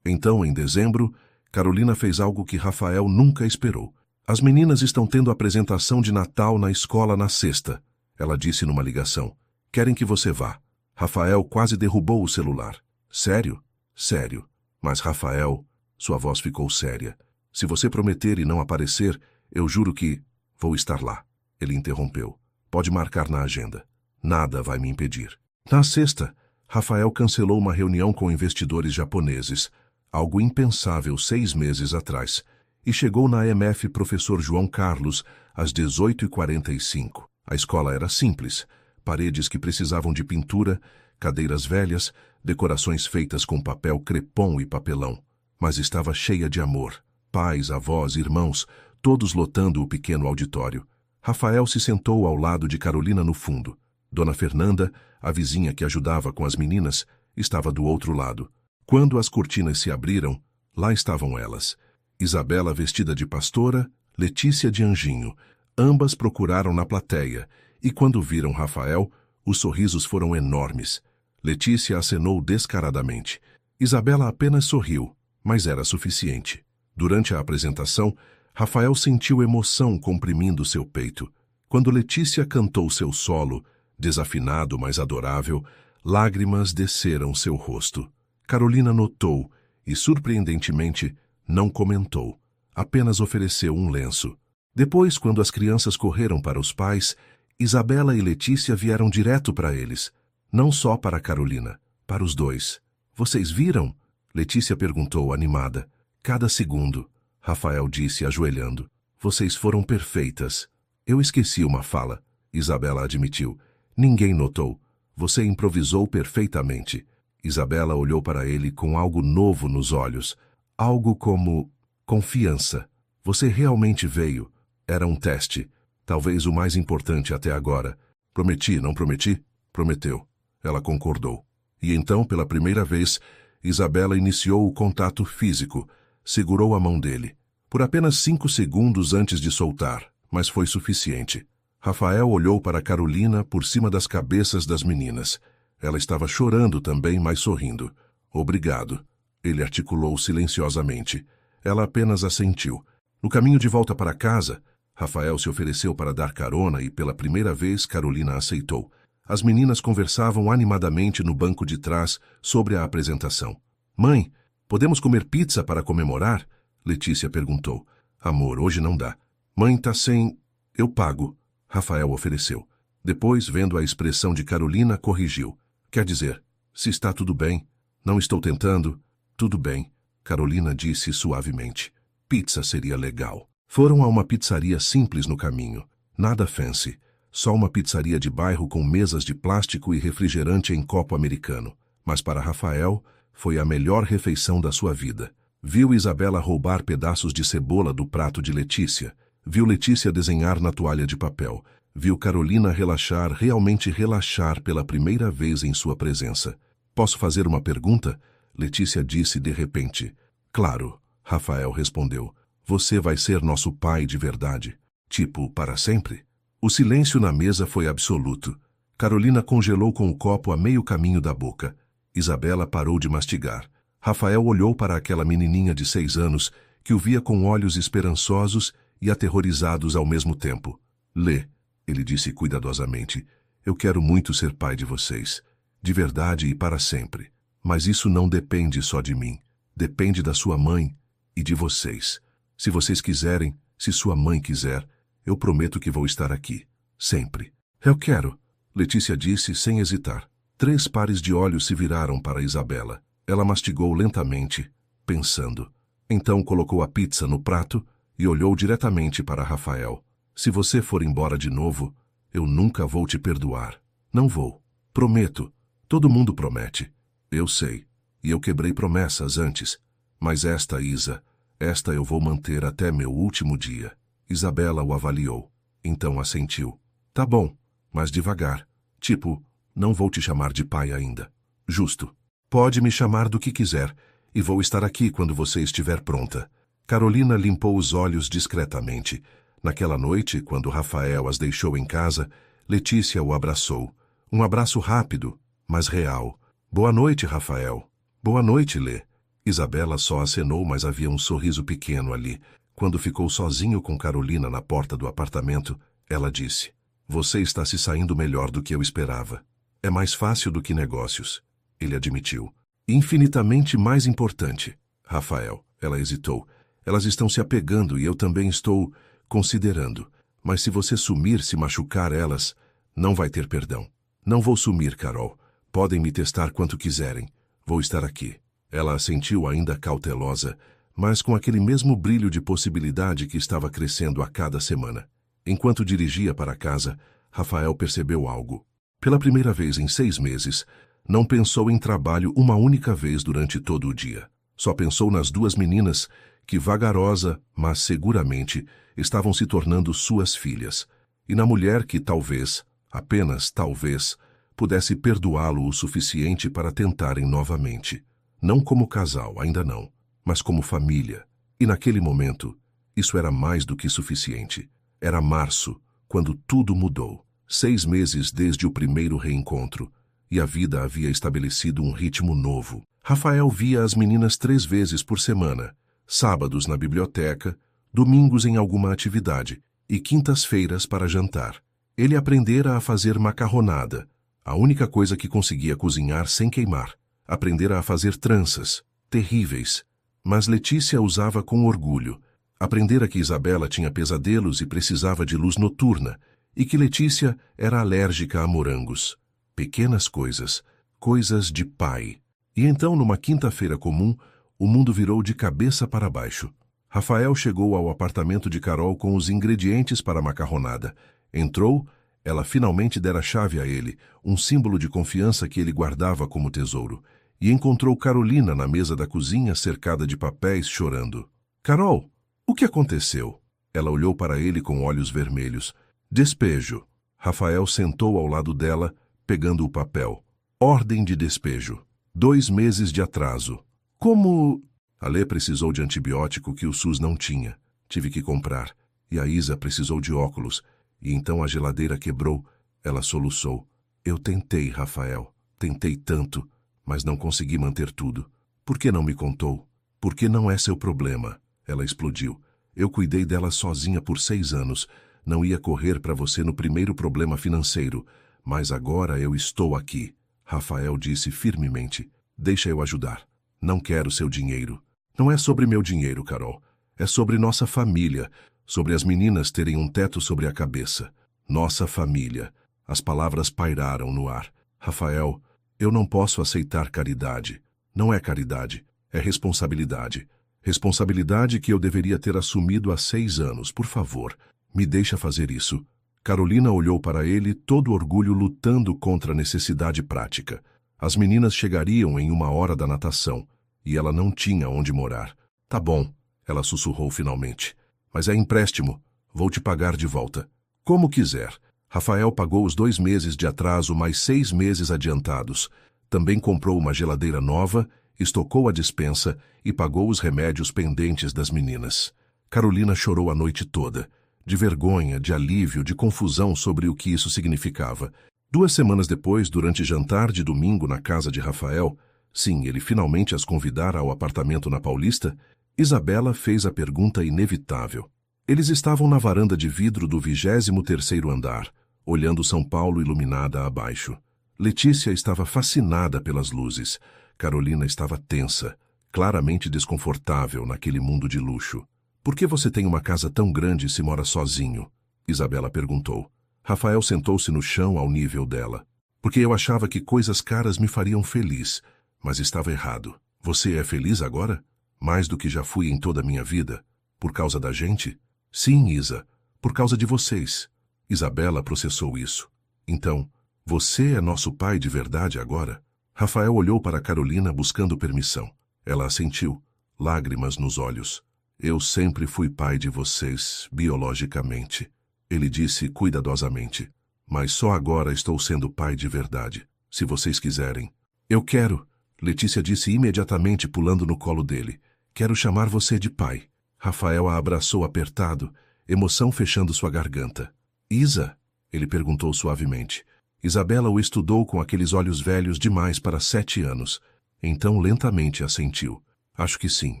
Então, em dezembro, Carolina fez algo que Rafael nunca esperou. As meninas estão tendo apresentação de Natal na escola na sexta, ela disse numa ligação. Querem que você vá. Rafael quase derrubou o celular. Sério? Sério. Mas Rafael, sua voz ficou séria. Se você prometer e não aparecer, eu juro que vou estar lá. Ele interrompeu. Pode marcar na agenda. Nada vai me impedir. Na sexta, Rafael cancelou uma reunião com investidores japoneses, algo impensável 6 meses atrás. e chegou na AMF Professor João Carlos às 18h45. A escola era simples, paredes que precisavam de pintura, cadeiras velhas, decorações feitas com papel crepom e papelão. Mas estava cheia de amor. Pais, avós, irmãos, todos lotando o pequeno auditório. Rafael se sentou ao lado de Carolina no fundo. Dona Fernanda, a vizinha que ajudava com as meninas, estava do outro lado. Quando as cortinas se abriram, lá estavam elas. Isabela vestida de pastora, Letícia de anjinho. Ambas procuraram na plateia, e quando viram Rafael, os sorrisos foram enormes. Letícia acenou descaradamente. Isabela apenas sorriu, mas era suficiente. Durante a apresentação, Rafael sentiu emoção comprimindo seu peito. Quando Letícia cantou seu solo, desafinado mas adorável, lágrimas desceram seu rosto. Carolina notou e, surpreendentemente, não comentou. Apenas ofereceu um lenço. Depois, quando as crianças correram para os pais, Isabela e Letícia vieram direto para eles. Não só para Carolina, para os dois. Vocês viram? Letícia perguntou, animada. Cada segundo, Rafael disse, ajoelhando. Vocês foram perfeitas. Eu esqueci uma fala, Isabela admitiu. Ninguém notou. Você improvisou perfeitamente. Isabela olhou para ele com algo novo nos olhos. Algo como confiança. Você realmente veio. Era um teste. Talvez o mais importante até agora. Prometi, não prometi? Prometeu. Ela concordou. E então, pela primeira vez, Isabela iniciou o contato físico. Segurou a mão dele. Por apenas 5 segundos antes de soltar, mas foi suficiente. Rafael olhou para Carolina por cima das cabeças das meninas. Ela estava chorando também, mas sorrindo. Obrigado. Ele articulou silenciosamente. Ela apenas assentiu. No caminho de volta para casa, Rafael se ofereceu para dar carona e, pela primeira vez, Carolina aceitou. As meninas conversavam animadamente no banco de trás sobre a apresentação. Mãe, podemos comer pizza para comemorar? Letícia perguntou. Amor, hoje não dá. Mãe tá sem... Eu pago. Rafael ofereceu. Depois, vendo a expressão de Carolina, corrigiu. Quer dizer, se está tudo bem. Não estou tentando. Tudo bem. Carolina disse suavemente. Pizza seria legal. Foram a uma pizzaria simples no caminho. Nada fancy. Só uma pizzaria de bairro com mesas de plástico e refrigerante em copo americano. Mas para Rafael, foi a melhor refeição da sua vida. Viu Isabela roubar pedaços de cebola do prato de Letícia. Viu Letícia desenhar na toalha de papel. Viu Carolina relaxar, realmente relaxar pela primeira vez em sua presença. Posso fazer uma pergunta? Letícia disse de repente. Claro, Rafael respondeu. Você vai ser nosso pai de verdade? Tipo, para sempre? O silêncio na mesa foi absoluto. Carolina congelou com o copo a meio caminho da boca. Isabela parou de mastigar. Rafael olhou para aquela menininha de 6 anos que o via com olhos esperançosos e aterrorizados ao mesmo tempo. Lê, ele disse cuidadosamente. Eu quero muito ser pai de vocês. De verdade e para sempre. Mas isso não depende só de mim. Depende da sua mãe e de vocês. Se vocês quiserem, se sua mãe quiser, eu prometo que vou estar aqui. Sempre. Eu quero, Letícia disse sem hesitar. 3 pares de olhos se viraram para Isabela. Ela mastigou lentamente, pensando. Então colocou a pizza no prato e olhou diretamente para Rafael. Se você for embora de novo, eu nunca vou te perdoar. Não vou. Prometo. Todo mundo promete. Eu sei. E eu quebrei promessas antes. Mas esta, Isa, esta eu vou manter até meu último dia. Isabela o avaliou. Então assentiu. Tá bom, mas devagar. Tipo, não vou te chamar de pai ainda. Justo. Pode me chamar do que quiser, e vou estar aqui quando você estiver pronta. Carolina limpou os olhos discretamente. Naquela noite, quando Rafael as deixou em casa, Letícia o abraçou. Um abraço rápido, mas real. Boa noite, Rafael. Boa noite, Lê. Isabela só acenou, mas havia um sorriso pequeno ali. Quando ficou sozinho com Carolina na porta do apartamento, ela disse: Você está se saindo melhor do que eu esperava. É mais fácil do que negócios. Ele admitiu. Infinitamente mais importante. Rafael, ela hesitou. Elas estão se apegando e eu também estou considerando. Mas se você sumir, se machucar elas, não vai ter perdão. Não vou sumir, Carol. Podem me testar quanto quiserem. Vou estar aqui. Ela assentiu ainda cautelosa, mas com aquele mesmo brilho de possibilidade que estava crescendo a cada semana. Enquanto dirigia para casa, Rafael percebeu algo. Pela primeira vez em 6 meses, não pensou em trabalho uma única vez durante todo o dia. Só pensou nas 2 meninas que, vagarosa, mas seguramente, estavam se tornando suas filhas, e na mulher que talvez, apenas talvez, pudesse perdoá-lo o suficiente para tentarem novamente. Não como casal, ainda não, mas como família. E naquele momento, isso era mais do que suficiente. Era março, quando tudo mudou. 6 meses desde o primeiro reencontro, e a vida havia estabelecido um ritmo novo. Rafael via as meninas 3 vezes por semana, sábados na biblioteca, domingos em alguma atividade e quintas-feiras para jantar. Ele aprendera a fazer macarronada, a única coisa que conseguia cozinhar sem queimar. Aprendera a fazer tranças, terríveis, mas Letícia usava com orgulho. Aprendera que Isabela tinha pesadelos e precisava de luz noturna, e que Letícia era alérgica a morangos. Pequenas coisas, coisas de pai. E então, numa quinta-feira comum, o mundo virou de cabeça para baixo. Rafael chegou ao apartamento de Carol com os ingredientes para a macarronada. Entrou, ela finalmente dera a chave a ele, um símbolo de confiança que ele guardava como tesouro, e encontrou Carolina na mesa da cozinha cercada de papéis, chorando. "Carol, o que aconteceu?" Ela olhou para ele com olhos vermelhos. "Despejo." Rafael sentou ao lado dela, pegando o papel. "Ordem de despejo. 2 meses de atraso." "Como?" "A Lê precisou de antibiótico que o SUS não tinha. Tive que comprar. E a Isa precisou de óculos. E então a geladeira quebrou." Ela soluçou. "Eu tentei, Rafael. Tentei tanto, mas não consegui manter tudo. Por que não me contou? Porque não é seu problema." Ela explodiu. "Eu cuidei dela sozinha por 6 anos. Não ia correr para você no primeiro problema financeiro. Mas agora eu estou aqui." Rafael disse firmemente. "Deixa eu ajudar. Não quero seu dinheiro." "Não é sobre meu dinheiro, Carol. É sobre nossa família. Sobre as meninas terem um teto sobre a cabeça. Nossa família." As palavras pairaram no ar. "Rafael, eu não posso aceitar caridade. Não é caridade. É responsabilidade. Responsabilidade que eu deveria ter assumido há 6 anos. Por favor, me deixa fazer isso." Carolina olhou para ele, todo orgulho lutando contra a necessidade prática. As meninas chegariam em 1 hora da natação, e ela não tinha onde morar. "Tá bom," ela sussurrou finalmente. "Mas é empréstimo. Vou te pagar de volta." "Como quiser." Rafael pagou os 2 meses de atraso mais 6 meses adiantados. Também comprou uma geladeira nova, estocou a despensa e pagou os remédios pendentes das meninas. Carolina chorou a noite toda, de vergonha, de alívio, de confusão sobre o que isso significava. 2 semanas depois, durante jantar de domingo na casa de Rafael, sim, ele finalmente as convidara ao apartamento na Paulista, Isabela fez a pergunta inevitável. Eles estavam na varanda de vidro do 23º andar, olhando São Paulo iluminada abaixo. Letícia estava fascinada pelas luzes. Carolina estava tensa, claramente desconfortável naquele mundo de luxo. "Por que você tem uma casa tão grande e se mora sozinho?" Isabela perguntou. Rafael sentou-se no chão ao nível dela. "Porque eu achava que coisas caras me fariam feliz, mas estava errado. Você é feliz agora? Mais do que já fui em toda a minha vida? Por causa da gente?" "Sim, Isa, por causa de vocês." Isabela processou isso. "Então, você é nosso pai de verdade agora?" Rafael olhou para Carolina buscando permissão. Ela assentiu, lágrimas nos olhos. "Eu sempre fui pai de vocês, biologicamente." Ele disse cuidadosamente. "Mas só agora estou sendo pai de verdade, se vocês quiserem." "Eu quero," Letícia disse imediatamente, pulando no colo dele. "Quero chamar você de pai." Rafael a abraçou apertado, emoção fechando sua garganta. "Isa?" ele perguntou suavemente. Isabela o estudou com aqueles olhos velhos demais para 7 anos. Então lentamente assentiu. "Acho que sim,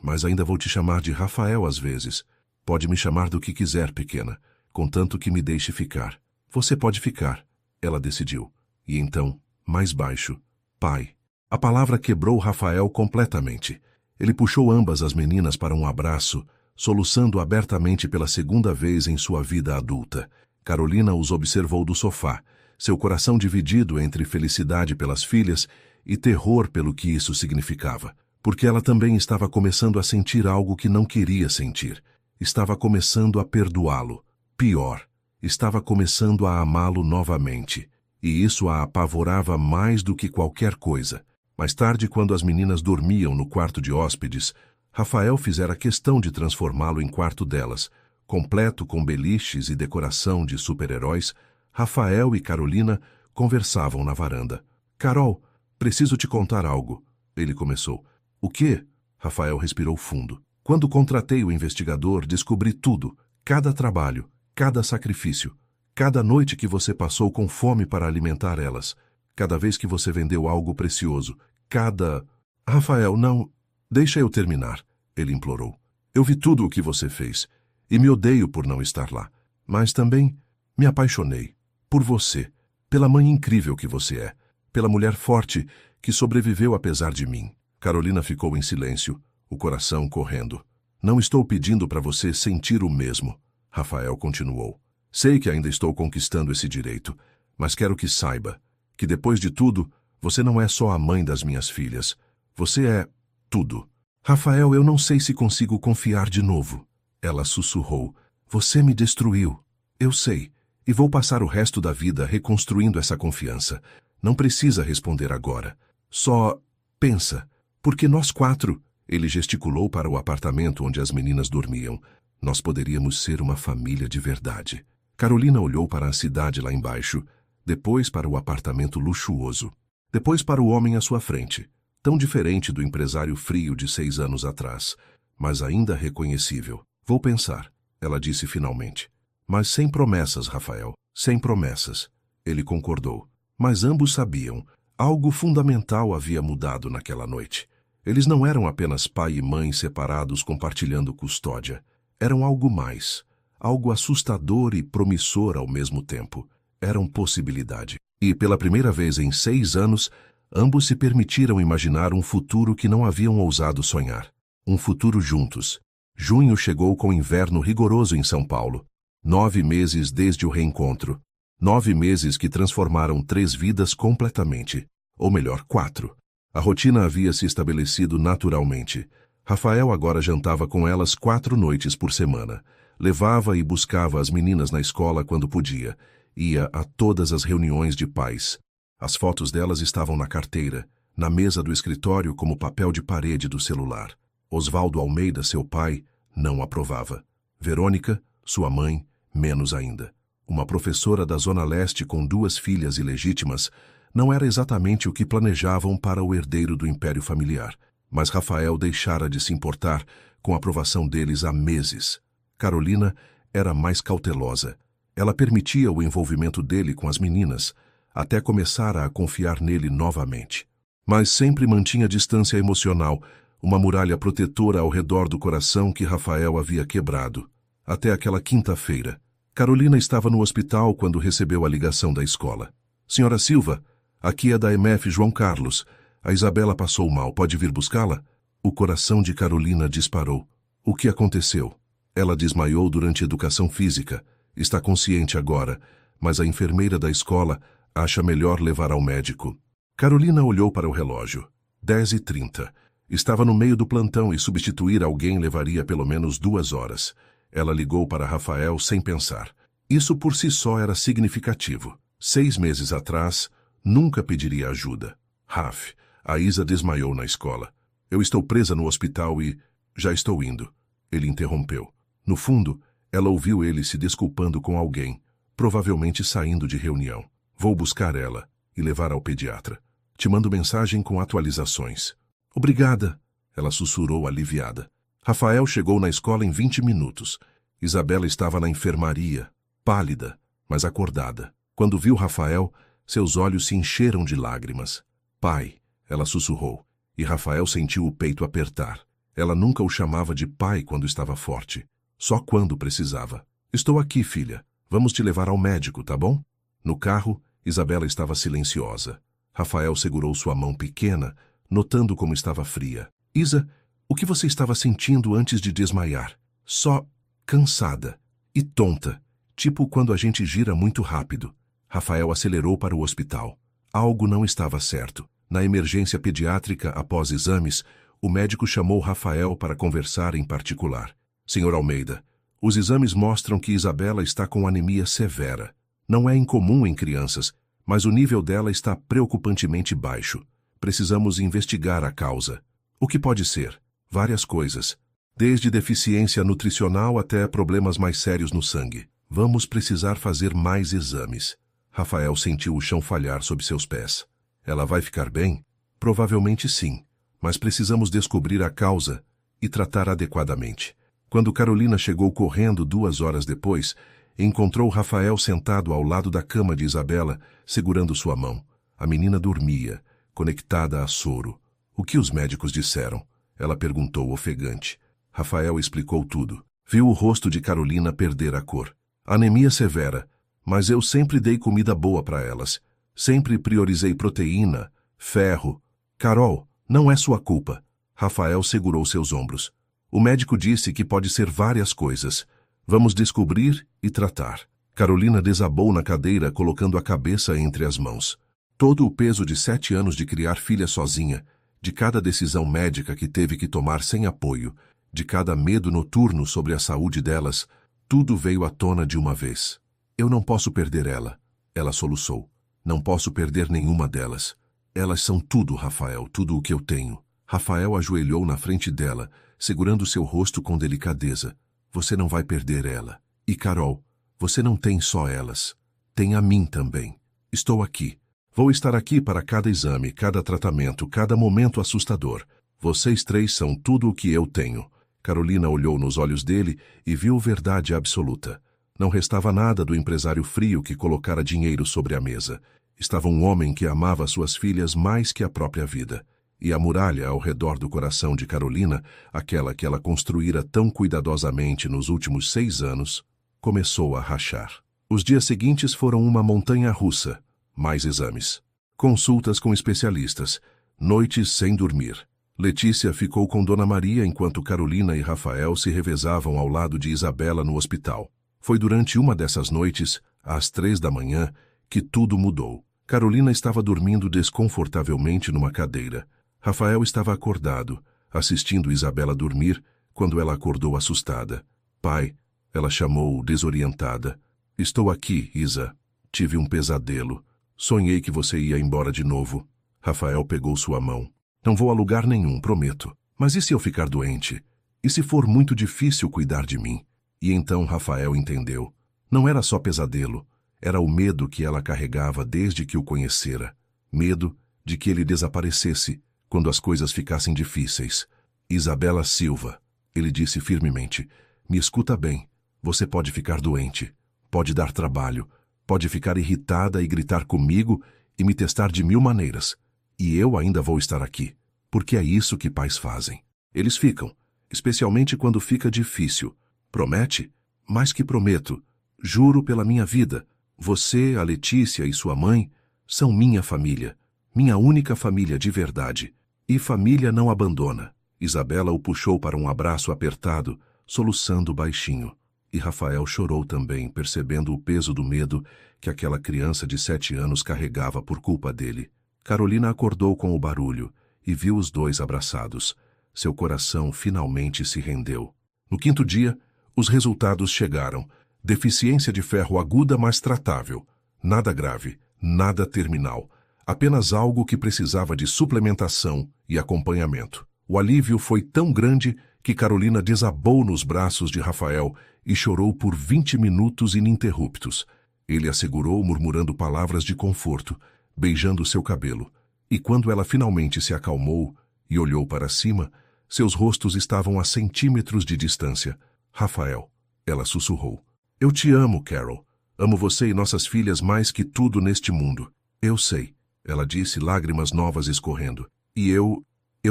mas ainda vou te chamar de Rafael às vezes. Pode me chamar do que quiser, pequena, contanto que me deixe ficar." "Você pode ficar," ela decidiu. E então, mais baixo, "Pai." A palavra quebrou Rafael completamente. Ele puxou ambas as meninas para um abraço, soluçando abertamente pela 2ª vez em sua vida adulta. Carolina os observou do sofá, seu coração dividido entre felicidade pelas filhas e terror pelo que isso significava. Porque ela também estava começando a sentir algo que não queria sentir. Estava começando a perdoá-lo. Pior, estava começando a amá-lo novamente. E isso a apavorava mais do que qualquer coisa. Mais tarde, quando as meninas dormiam no quarto de hóspedes, Rafael fizera questão de transformá-lo em quarto delas. Completo com beliches e decoração de super-heróis, Rafael e Carolina conversavam na varanda. Carol, preciso te contar algo. Ele começou. O quê? Rafael respirou fundo. Quando contratei o investigador, descobri tudo. Cada trabalho, cada sacrifício. Cada noite que você passou com fome para alimentar elas. Cada vez que você vendeu algo precioso. Cada... Rafael, não... Deixa eu terminar, ele implorou. Eu vi tudo o que você fez. E me odeio por não estar lá. Mas também me apaixonei. Por você. Pela mãe incrível que você é. Pela mulher forte que sobreviveu apesar de mim. Carolina ficou em silêncio, o coração correndo. Não estou pedindo para você sentir o mesmo, Rafael continuou. Sei que ainda estou conquistando esse direito, mas quero que saiba que depois de tudo, você não é só a mãe das minhas filhas. Você é tudo. Rafael, eu não sei se consigo confiar de novo. Ela sussurrou. Você me destruiu. Eu sei. E vou passar o resto da vida reconstruindo essa confiança. Não precisa responder agora. Só pensa. Porque nós quatro, ele gesticulou para o apartamento onde as meninas dormiam, nós poderíamos ser uma família de verdade. Carolina olhou para a cidade lá embaixo, depois para o apartamento luxuoso, depois para o homem à sua frente, tão diferente do empresário frio de 6 anos atrás, mas ainda reconhecível. Vou pensar, ela disse finalmente. Mas sem promessas, Rafael, sem promessas. Ele concordou. Mas ambos sabiam, algo fundamental havia mudado naquela noite. Eles não eram apenas pai e mãe separados compartilhando custódia. Eram algo mais, algo assustador e promissor ao mesmo tempo. Eram possibilidade. E, pela primeira vez em 6 anos, ambos se permitiram imaginar um futuro que não haviam ousado sonhar. Um futuro juntos. Junho chegou com inverno rigoroso em São Paulo. 9 meses desde o reencontro. 9 meses que transformaram 3 vidas completamente. Ou melhor, 4. A rotina havia se estabelecido naturalmente. Rafael agora jantava com elas 4 noites por semana. Levava e buscava as meninas na escola quando podia. Ia a todas as reuniões de pais. As fotos delas estavam na carteira, na mesa do escritório como papel de parede do celular. Osvaldo Almeida, seu pai, não aprovava. Verônica, sua mãe, menos ainda. Uma professora da Zona Leste com 2 filhas ilegítimas, não era exatamente o que planejavam para o herdeiro do império familiar, mas Rafael deixara de se importar com a aprovação deles há meses. Carolina era mais cautelosa. Ela permitia o envolvimento dele com as meninas, até começar a confiar nele novamente. Mas sempre mantinha distância emocional, uma muralha protetora ao redor do coração que Rafael havia quebrado. Até aquela quinta-feira. Carolina estava no hospital quando recebeu a ligação da escola. Senhora Silva, aqui é da MF João Carlos. A Isabela passou mal, pode vir buscá-la? O coração de Carolina disparou. O que aconteceu? Ela desmaiou durante a educação física. Está consciente agora, mas a enfermeira da escola acha melhor levar ao médico. Carolina olhou para o relógio. 10h30. Estava no meio do plantão e substituir alguém levaria pelo menos 2 horas. Ela ligou para Rafael sem pensar. Isso por si só era significativo. 6 meses atrás, nunca pediria ajuda. Raf, a Isa desmaiou na escola. Eu estou presa no hospital e... Já estou indo. Ele interrompeu. No fundo, ela ouviu ele se desculpando com alguém, provavelmente saindo de reunião. Vou buscar ela e levar ao pediatra. Te mando mensagem com atualizações. Obrigada, ela sussurrou aliviada. Rafael chegou na escola em 20 minutos. Isabela estava na enfermaria, pálida, mas acordada. Quando viu Rafael, seus olhos se encheram de lágrimas. Pai, ela sussurrou, e Rafael sentiu o peito apertar. Ela nunca o chamava de pai quando estava forte, só quando precisava. Estou aqui, filha. Vamos te levar ao médico, tá bom? No carro, Isabela estava silenciosa. Rafael segurou sua mão pequena, notando como estava fria. Isa, o que você estava sentindo antes de desmaiar? Só cansada e tonta, tipo quando a gente gira muito rápido. Rafael acelerou para o hospital. Algo não estava certo. Na emergência pediátrica, após exames, O médico chamou Rafael para conversar em particular. Senhor Almeida, os exames mostram que Isabela está com anemia severa. Não é incomum em crianças, mas o nível dela está preocupantemente baixo. Precisamos investigar a causa. O que pode ser? Várias coisas. Desde deficiência nutricional até problemas mais sérios no sangue. Vamos precisar fazer mais exames. Rafael sentiu o chão falhar sob seus pés. Ela vai ficar bem? Provavelmente sim, mas precisamos descobrir a causa e tratar adequadamente. Quando Carolina chegou correndo 2 horas depois, encontrou Rafael sentado ao lado da cama de Isabela, segurando sua mão. A menina dormia, conectada a soro. O que os médicos disseram? Ela perguntou ofegante. Rafael explicou tudo. Viu o rosto de Carolina perder a cor. Anemia severa, mas eu sempre dei comida boa para elas. Sempre priorizei proteína, ferro. Carol, não é sua culpa. Rafael segurou seus ombros. O médico disse que pode ser várias coisas. Vamos descobrir e tratar. Carolina desabou na cadeira, colocando a cabeça entre as mãos. Todo o peso de 7 anos de criar filha sozinha, de cada decisão médica que teve que tomar sem apoio, de cada medo noturno sobre a saúde delas, tudo veio à tona de uma vez. Eu não posso perder ela. Ela soluçou. Não posso perder nenhuma delas. Elas são tudo, Rafael, tudo o que eu tenho. Rafael ajoelhou na frente dela, segurando seu rosto com delicadeza. Você não vai perder ela. E Carol, você não tem só elas. Tem a mim também. Estou aqui. Vou estar aqui para cada exame, cada tratamento, cada momento assustador. Vocês 3 são tudo o que eu tenho. Carolina olhou nos olhos dele e viu verdade absoluta. Não restava nada do empresário frio que colocara dinheiro sobre a mesa. Estava um homem que amava suas filhas mais que a própria vida. E a muralha ao redor do coração de Carolina, aquela que ela construíra tão cuidadosamente nos últimos 6 anos, começou a rachar. Os dias seguintes foram uma montanha-russa. Mais exames. Consultas com especialistas. Noites sem dormir. Letícia ficou com Dona Maria enquanto Carolina e Rafael se revezavam ao lado de Isabela no hospital. Foi durante uma dessas noites, às 3 da manhã, que tudo mudou. Carolina estava dormindo desconfortavelmente numa cadeira. Rafael estava acordado, assistindo Isabela dormir, quando ela acordou assustada. Pai, ela chamou, desorientada. Estou aqui, Isa. Tive um pesadelo. Sonhei que você ia embora de novo. Rafael pegou sua mão. Não vou a lugar nenhum, prometo. Mas e se eu ficar doente? E se for muito difícil cuidar de mim? E então Rafael entendeu. Não era só pesadelo. Era o medo que ela carregava desde que o conhecera. Medo de que ele desaparecesse quando as coisas ficassem difíceis. Isabela Silva, ele disse firmemente, me escuta bem. Você pode ficar doente. Pode dar trabalho. Pode ficar irritada e gritar comigo e me testar de 1000 maneiras. E eu ainda vou estar aqui, porque é isso que pais fazem. Eles ficam, especialmente quando fica difícil. Promete? Mais que prometo. Juro pela minha vida. Você, a Letícia e sua mãe são minha família. Minha única família de verdade. E família não abandona. Isabela o puxou para um abraço apertado, soluçando baixinho. E Rafael chorou também, percebendo o peso do medo que aquela criança de 7 anos carregava por culpa dele. Carolina acordou com o barulho e viu os 2 abraçados. Seu coração finalmente se rendeu. No 5º dia, os resultados chegaram. Deficiência de ferro aguda, mas tratável. Nada grave, nada terminal. Apenas algo que precisava de suplementação e acompanhamento. O alívio foi tão grande que Carolina desabou nos braços de Rafael e chorou por 20 minutos ininterruptos. Ele a segurou, murmurando palavras de conforto, beijando seu cabelo. E quando ela finalmente se acalmou e olhou para cima, seus rostos estavam a centímetros de distância. Rafael, ela sussurrou. Eu te amo, Carol. Amo você e nossas filhas mais que tudo neste mundo. Eu sei, ela disse, lágrimas novas escorrendo. E eu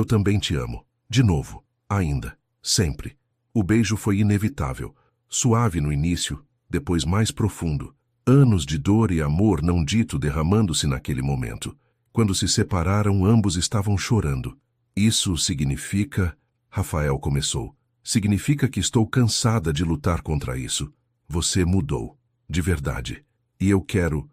também te amo. De novo. Ainda. Sempre. O beijo foi inevitável. Suave no início, depois mais profundo. Anos de dor e amor não dito derramando-se naquele momento. Quando se separaram, ambos estavam chorando. Isso significa... Rafael começou. Significa que estou cansada de lutar contra isso. Você mudou. De verdade. E eu quero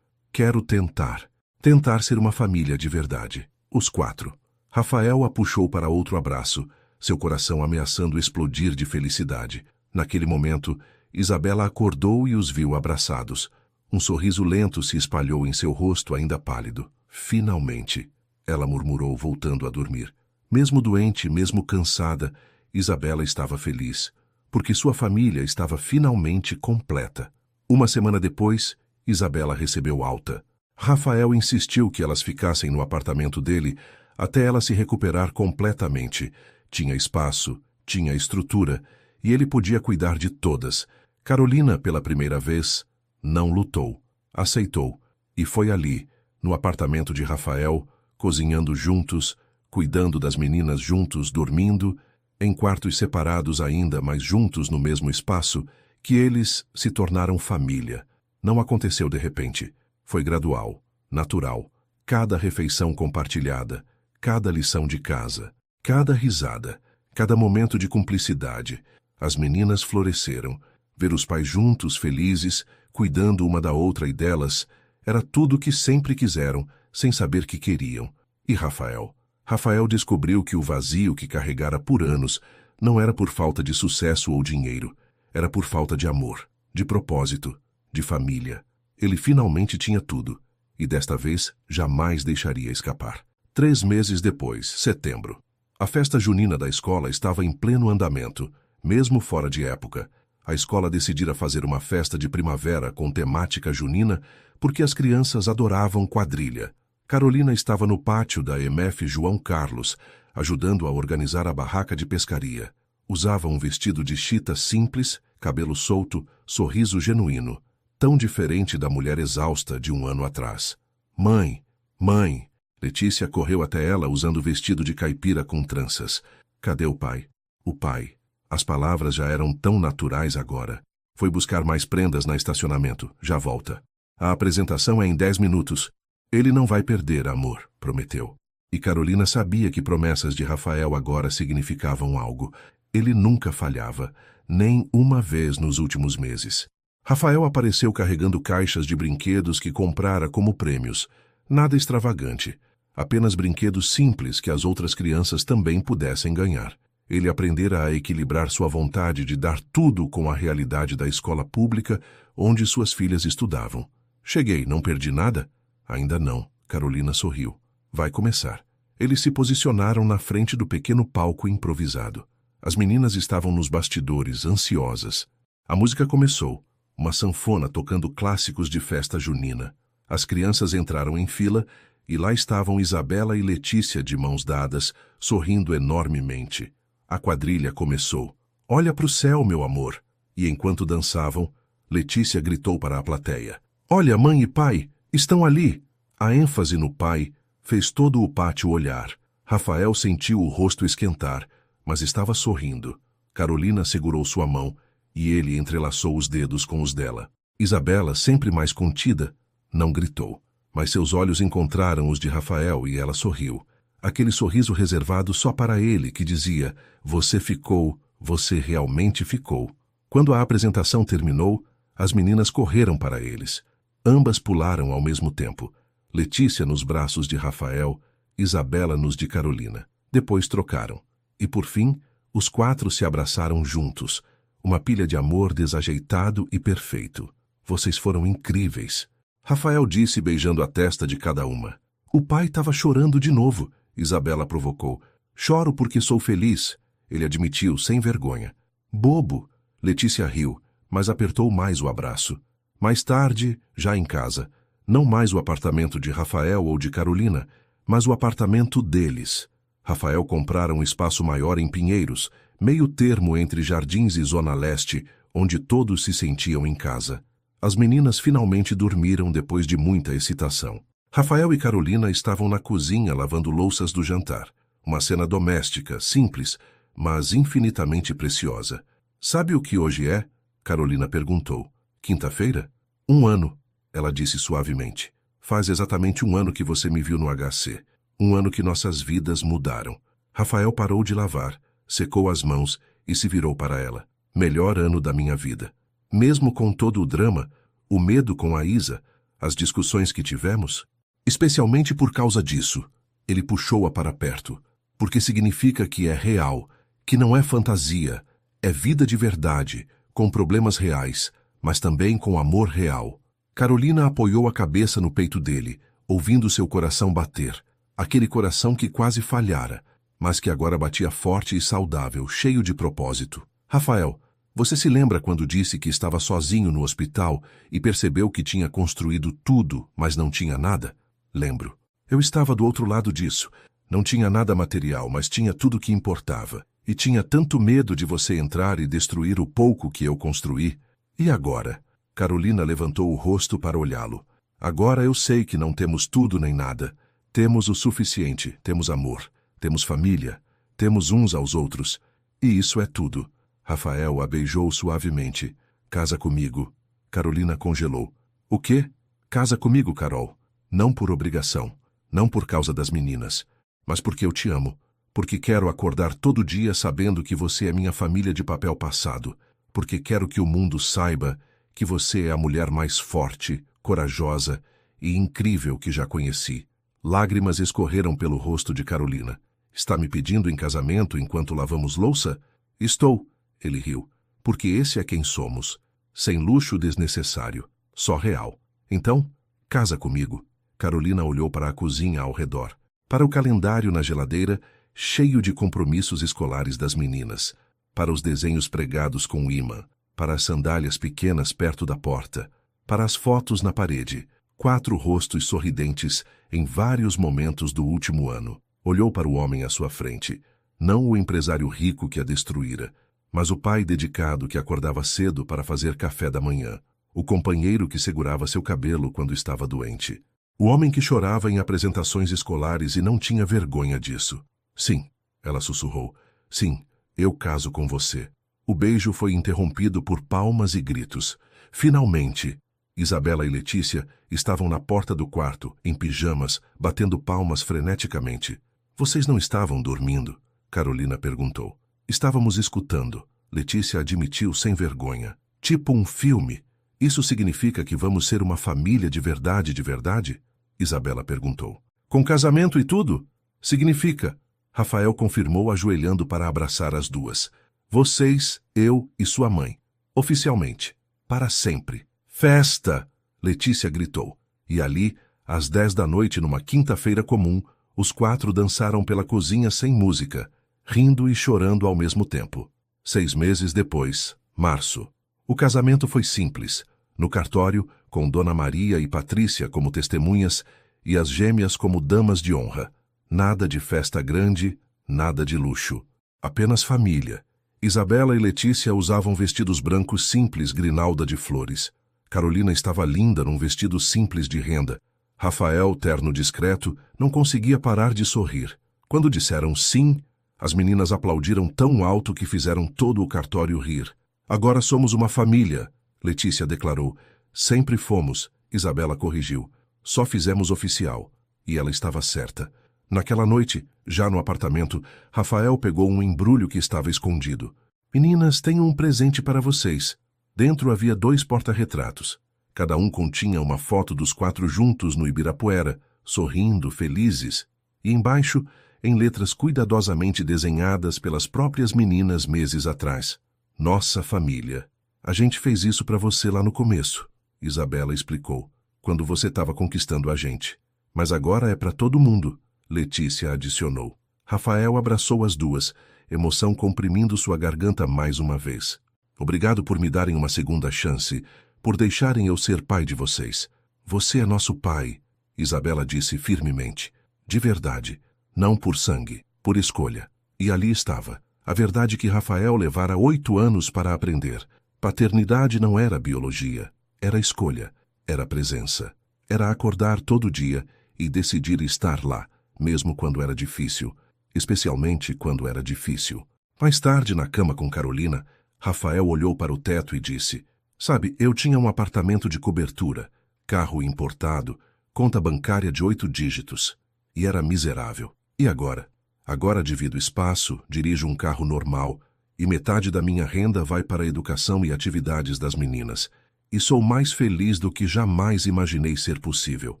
tentar. Tentar ser uma família de verdade. Os 4. Rafael a puxou para outro abraço, seu coração ameaçando explodir de felicidade. Naquele momento, Isabela acordou e os viu abraçados. Um sorriso lento se espalhou em seu rosto ainda pálido. Finalmente, ela murmurou, voltando a dormir. Mesmo doente, mesmo cansada, Isabela estava feliz, porque sua família estava finalmente completa. Uma semana depois, Isabela recebeu alta. Rafael insistiu que elas ficassem no apartamento dele até ela se recuperar completamente. Tinha espaço, tinha estrutura, e ele podia cuidar de todas. Carolina, pela primeira vez, não lutou, aceitou, e foi ali, no apartamento de Rafael, cozinhando juntos, cuidando das meninas juntos, dormindo, em quartos separados ainda, mas juntos no mesmo espaço, que eles se tornaram família. Não aconteceu de repente. Foi gradual, natural. Cada refeição compartilhada, cada lição de casa, cada risada, cada momento de cumplicidade. As meninas floresceram. Ver os pais juntos, felizes, cuidando uma da outra e delas, era tudo o que sempre quiseram, sem saber que queriam. E Rafael? Rafael descobriu que o vazio que carregara por anos não era por falta de sucesso ou dinheiro, era por falta de amor, de propósito, de família. Ele finalmente tinha tudo, e desta vez jamais deixaria escapar. 3 meses depois, setembro. A festa junina da escola estava em pleno andamento, mesmo fora de época. A escola decidira fazer uma festa de primavera com temática junina porque as crianças adoravam quadrilha. Carolina estava no pátio da EMF João Carlos, ajudando a organizar a barraca de pescaria. Usava um vestido de chita simples, cabelo solto, sorriso genuíno, tão diferente da mulher exausta de um ano atrás. Mãe! Mãe! Letícia correu até ela usando o vestido de caipira com tranças. Cadê o pai? O pai. As palavras já eram tão naturais agora. Foi buscar mais prendas na estacionamento. Já volta. A apresentação é em 10 minutos. Ele não vai perder, amor, prometeu. E Carolina sabia que promessas de Rafael agora significavam algo. Ele nunca falhava, nem uma vez nos últimos meses. Rafael apareceu carregando caixas de brinquedos que comprara como prêmios. Nada extravagante, apenas brinquedos simples que as outras crianças também pudessem ganhar. Ele aprendera a equilibrar sua vontade de dar tudo com a realidade da escola pública onde suas filhas estudavam. Cheguei, não perdi nada? Ainda não, Carolina sorriu. Vai começar. Eles se posicionaram na frente do pequeno palco improvisado. As meninas estavam nos bastidores, ansiosas. A música começou, uma sanfona tocando clássicos de festa junina. As crianças entraram em fila e lá estavam Isabela e Letícia de mãos dadas, sorrindo enormemente. A quadrilha começou. Olha para o céu, meu amor. E enquanto dançavam, Letícia gritou para a plateia. Olha, mãe e pai, estão ali. A ênfase no pai fez todo o pátio olhar. Rafael sentiu o rosto esquentar, mas estava sorrindo. Carolina segurou sua mão e ele entrelaçou os dedos com os dela. Isabela, sempre mais contida, não gritou, mas seus olhos encontraram os de Rafael e ela sorriu. Aquele sorriso reservado só para ele que dizia, você ficou, você realmente ficou. Quando a apresentação terminou, as meninas correram para eles. Ambas pularam ao mesmo tempo. Letícia nos braços de Rafael, Isabela nos de Carolina. Depois trocaram. E por fim, os 4 se abraçaram juntos. Uma pilha de amor desajeitado e perfeito. Vocês foram incríveis. Rafael disse beijando a testa de cada uma. O pai estava chorando de novo. Isabela provocou. Choro porque sou feliz. Ele admitiu, sem vergonha. Bobo. Letícia riu, mas apertou mais o abraço. Mais tarde, já em casa, não mais o apartamento de Rafael ou de Carolina, mas o apartamento deles. Rafael comprara um espaço maior em Pinheiros, meio termo entre Jardins e Zona Leste, onde todos se sentiam em casa. As meninas finalmente dormiram depois de muita excitação. Rafael e Carolina estavam na cozinha lavando louças do jantar. Uma cena doméstica, simples, mas infinitamente preciosa. Sabe o que hoje é? Carolina perguntou. Quinta-feira? 1 ano, ela disse suavemente. Faz exatamente 1 ano que você me viu no HC. 1 ano que nossas vidas mudaram. Rafael parou de lavar, secou as mãos e se virou para ela. Melhor ano da minha vida. Mesmo com todo o drama, o medo com a Isa, as discussões que tivemos, especialmente por causa disso, Ele puxou-a para perto, porque significa que é real, que não é fantasia, é vida de verdade, com problemas reais, mas também com amor real. Carolina apoiou a cabeça no peito dele, ouvindo seu coração bater, aquele coração que quase falhara, mas que agora batia forte e saudável, cheio de propósito. Rafael, você se lembra quando disse que estava sozinho no hospital e percebeu que tinha construído tudo, mas não tinha nada? Lembro. Eu estava do outro lado disso. Não tinha nada material, mas tinha tudo que importava. E tinha tanto medo de você entrar e destruir o pouco que eu construí. E agora? Carolina levantou o rosto para olhá-lo. Agora eu sei que não temos tudo nem nada. Temos o suficiente, temos amor, temos família, temos uns aos outros. E isso é tudo. Rafael a beijou suavemente. Casa comigo. Carolina congelou. O quê? Casa comigo, Carol. Não por obrigação, não por causa das meninas, mas porque eu te amo, porque quero acordar todo dia sabendo que você é minha família de papel passado, porque quero que o mundo saiba que você é a mulher mais forte, corajosa e incrível que já conheci. Lágrimas escorreram pelo rosto de Carolina. Está me pedindo em casamento enquanto lavamos louça? Estou. Ele riu. Porque esse é quem somos. Sem luxo desnecessário. Só real. Então, casa comigo. Carolina olhou para a cozinha ao redor. Para o calendário na geladeira, cheio de compromissos escolares das meninas. Para os desenhos pregados com ímã. Para as sandálias pequenas perto da porta. Para as fotos na parede. 4 rostos sorridentes em vários momentos do último ano. Olhou para o homem à sua frente. Não o empresário rico que a destruíra, mas o pai dedicado que acordava cedo para fazer café da manhã, o companheiro que segurava seu cabelo quando estava doente, o homem que chorava em apresentações escolares e não tinha vergonha disso. Sim, ela sussurrou. Sim, eu caso com você. O beijo foi interrompido por palmas e gritos. Finalmente! Isabela e Letícia estavam na porta do quarto, em pijamas, batendo palmas freneticamente. Vocês não estavam dormindo? Carolina perguntou. Estávamos escutando. Letícia admitiu sem vergonha. Tipo um filme. Isso significa que vamos ser uma família de verdade, de verdade? Isabela perguntou. Com casamento e tudo? Significa. Rafael confirmou ajoelhando para abraçar as duas. Vocês, eu e sua mãe. Oficialmente. Para sempre. Festa! Letícia gritou. E ali, às 10 da noite numa quinta-feira comum, os 4 dançaram pela cozinha sem música, rindo e chorando ao mesmo tempo. 6 meses depois, março. O casamento foi simples. No cartório, com Dona Maria e Patrícia como testemunhas e as gêmeas como damas de honra. Nada de festa grande, nada de luxo. Apenas família. Isabela e Letícia usavam vestidos brancos simples grinalda de flores. Carolina estava linda num vestido simples de renda. Rafael, terno discreto, não conseguia parar de sorrir. Quando disseram sim, as meninas aplaudiram tão alto que fizeram todo o cartório rir. Agora somos uma família, Letícia declarou. Sempre fomos, Isabela corrigiu. Só fizemos oficial. E ela estava certa. Naquela noite, já no apartamento, Rafael pegou um embrulho que estava escondido. Meninas, tenho um presente para vocês. Dentro havia 2 porta-retratos. Cada um continha uma foto dos 4 juntos no Ibirapuera, sorrindo, felizes. E embaixo, em letras cuidadosamente desenhadas pelas próprias meninas meses atrás. Nossa família. A gente fez isso para você lá no começo, Isabela explicou, quando você estava conquistando a gente. Mas agora é para todo mundo, Letícia adicionou. Rafael abraçou as duas, emoção comprimindo sua garganta mais uma vez. Obrigado por me darem uma segunda chance, por deixarem eu ser pai de vocês. Você é nosso pai, Isabela disse firmemente. De verdade. Não por sangue, por escolha. E ali estava. A verdade que Rafael levara 8 anos para aprender. Paternidade não era biologia. Era escolha. Era presença. Era acordar todo dia e decidir estar lá, mesmo quando era difícil. Especialmente quando era difícil. Mais tarde, na cama com Carolina, Rafael olhou para o teto e disse: Sabe, eu tinha um apartamento de cobertura, carro importado, conta bancária de 8 dígitos. E era miserável. E agora? Agora divido espaço, dirijo um carro normal, e metade da minha renda vai para a educação e atividades das meninas. E sou mais feliz do que jamais imaginei ser possível.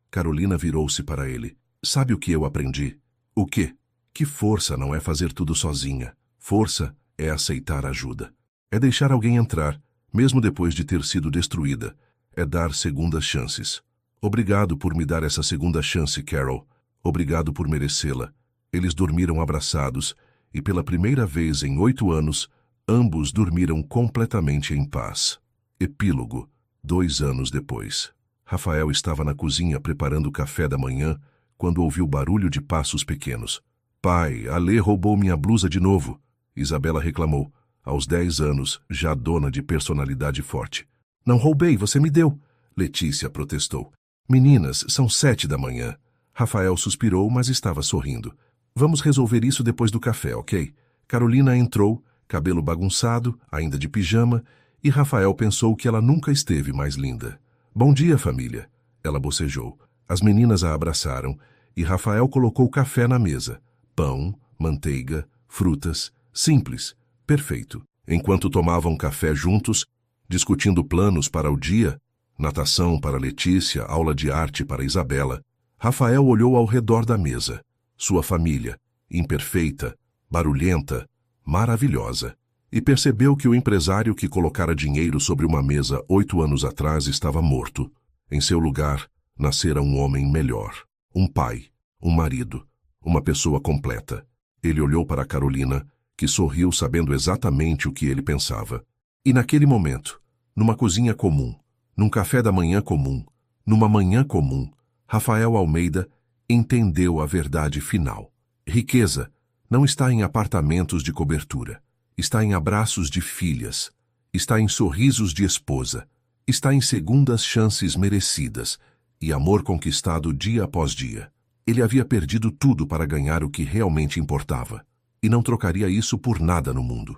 Carolina virou-se para ele. Sabe o que eu aprendi? O quê? Que força não é fazer tudo sozinha. Força é aceitar ajuda. É deixar alguém entrar, mesmo depois de ter sido destruída. É dar segundas chances. Obrigado por me dar essa segunda chance, Carol. Obrigado por merecê-la. Eles dormiram abraçados, e pela primeira vez em 8 anos, ambos dormiram completamente em paz. Epílogo. 2 anos depois. Rafael estava na cozinha preparando o café da manhã, quando ouviu barulho de passos pequenos. Pai, a Lê roubou minha blusa de novo, Isabela reclamou, aos 10 anos, já dona de personalidade forte. Não roubei, você me deu, Letícia protestou. Meninas, são 7 da manhã. Rafael suspirou, mas estava sorrindo. Vamos resolver isso depois do café, ok? Carolina entrou, cabelo bagunçado, ainda de pijama, e Rafael pensou que ela nunca esteve mais linda. Bom dia, família, ela bocejou. As meninas a abraçaram, e Rafael colocou café na mesa. Pão, manteiga, frutas, simples, perfeito. Enquanto tomavam café juntos, discutindo planos para o dia, natação para Letícia, aula de arte para Isabela, Rafael olhou ao redor da mesa. Sua família, imperfeita, barulhenta, maravilhosa, e percebeu que o empresário que colocara dinheiro sobre uma mesa 8 anos atrás estava morto. Em seu lugar, nascera um homem melhor, um pai, um marido, uma pessoa completa. Ele olhou para Carolina, que sorriu sabendo exatamente o que ele pensava. E naquele momento, numa cozinha comum, num café da manhã comum, numa manhã comum, Rafael Almeida entendeu a verdade final. Riqueza não está em apartamentos de cobertura, está em abraços de filhas, está em sorrisos de esposa, está em segundas chances merecidas e amor conquistado dia após dia. Ele havia perdido tudo para ganhar o que realmente importava, e não trocaria isso por nada no mundo.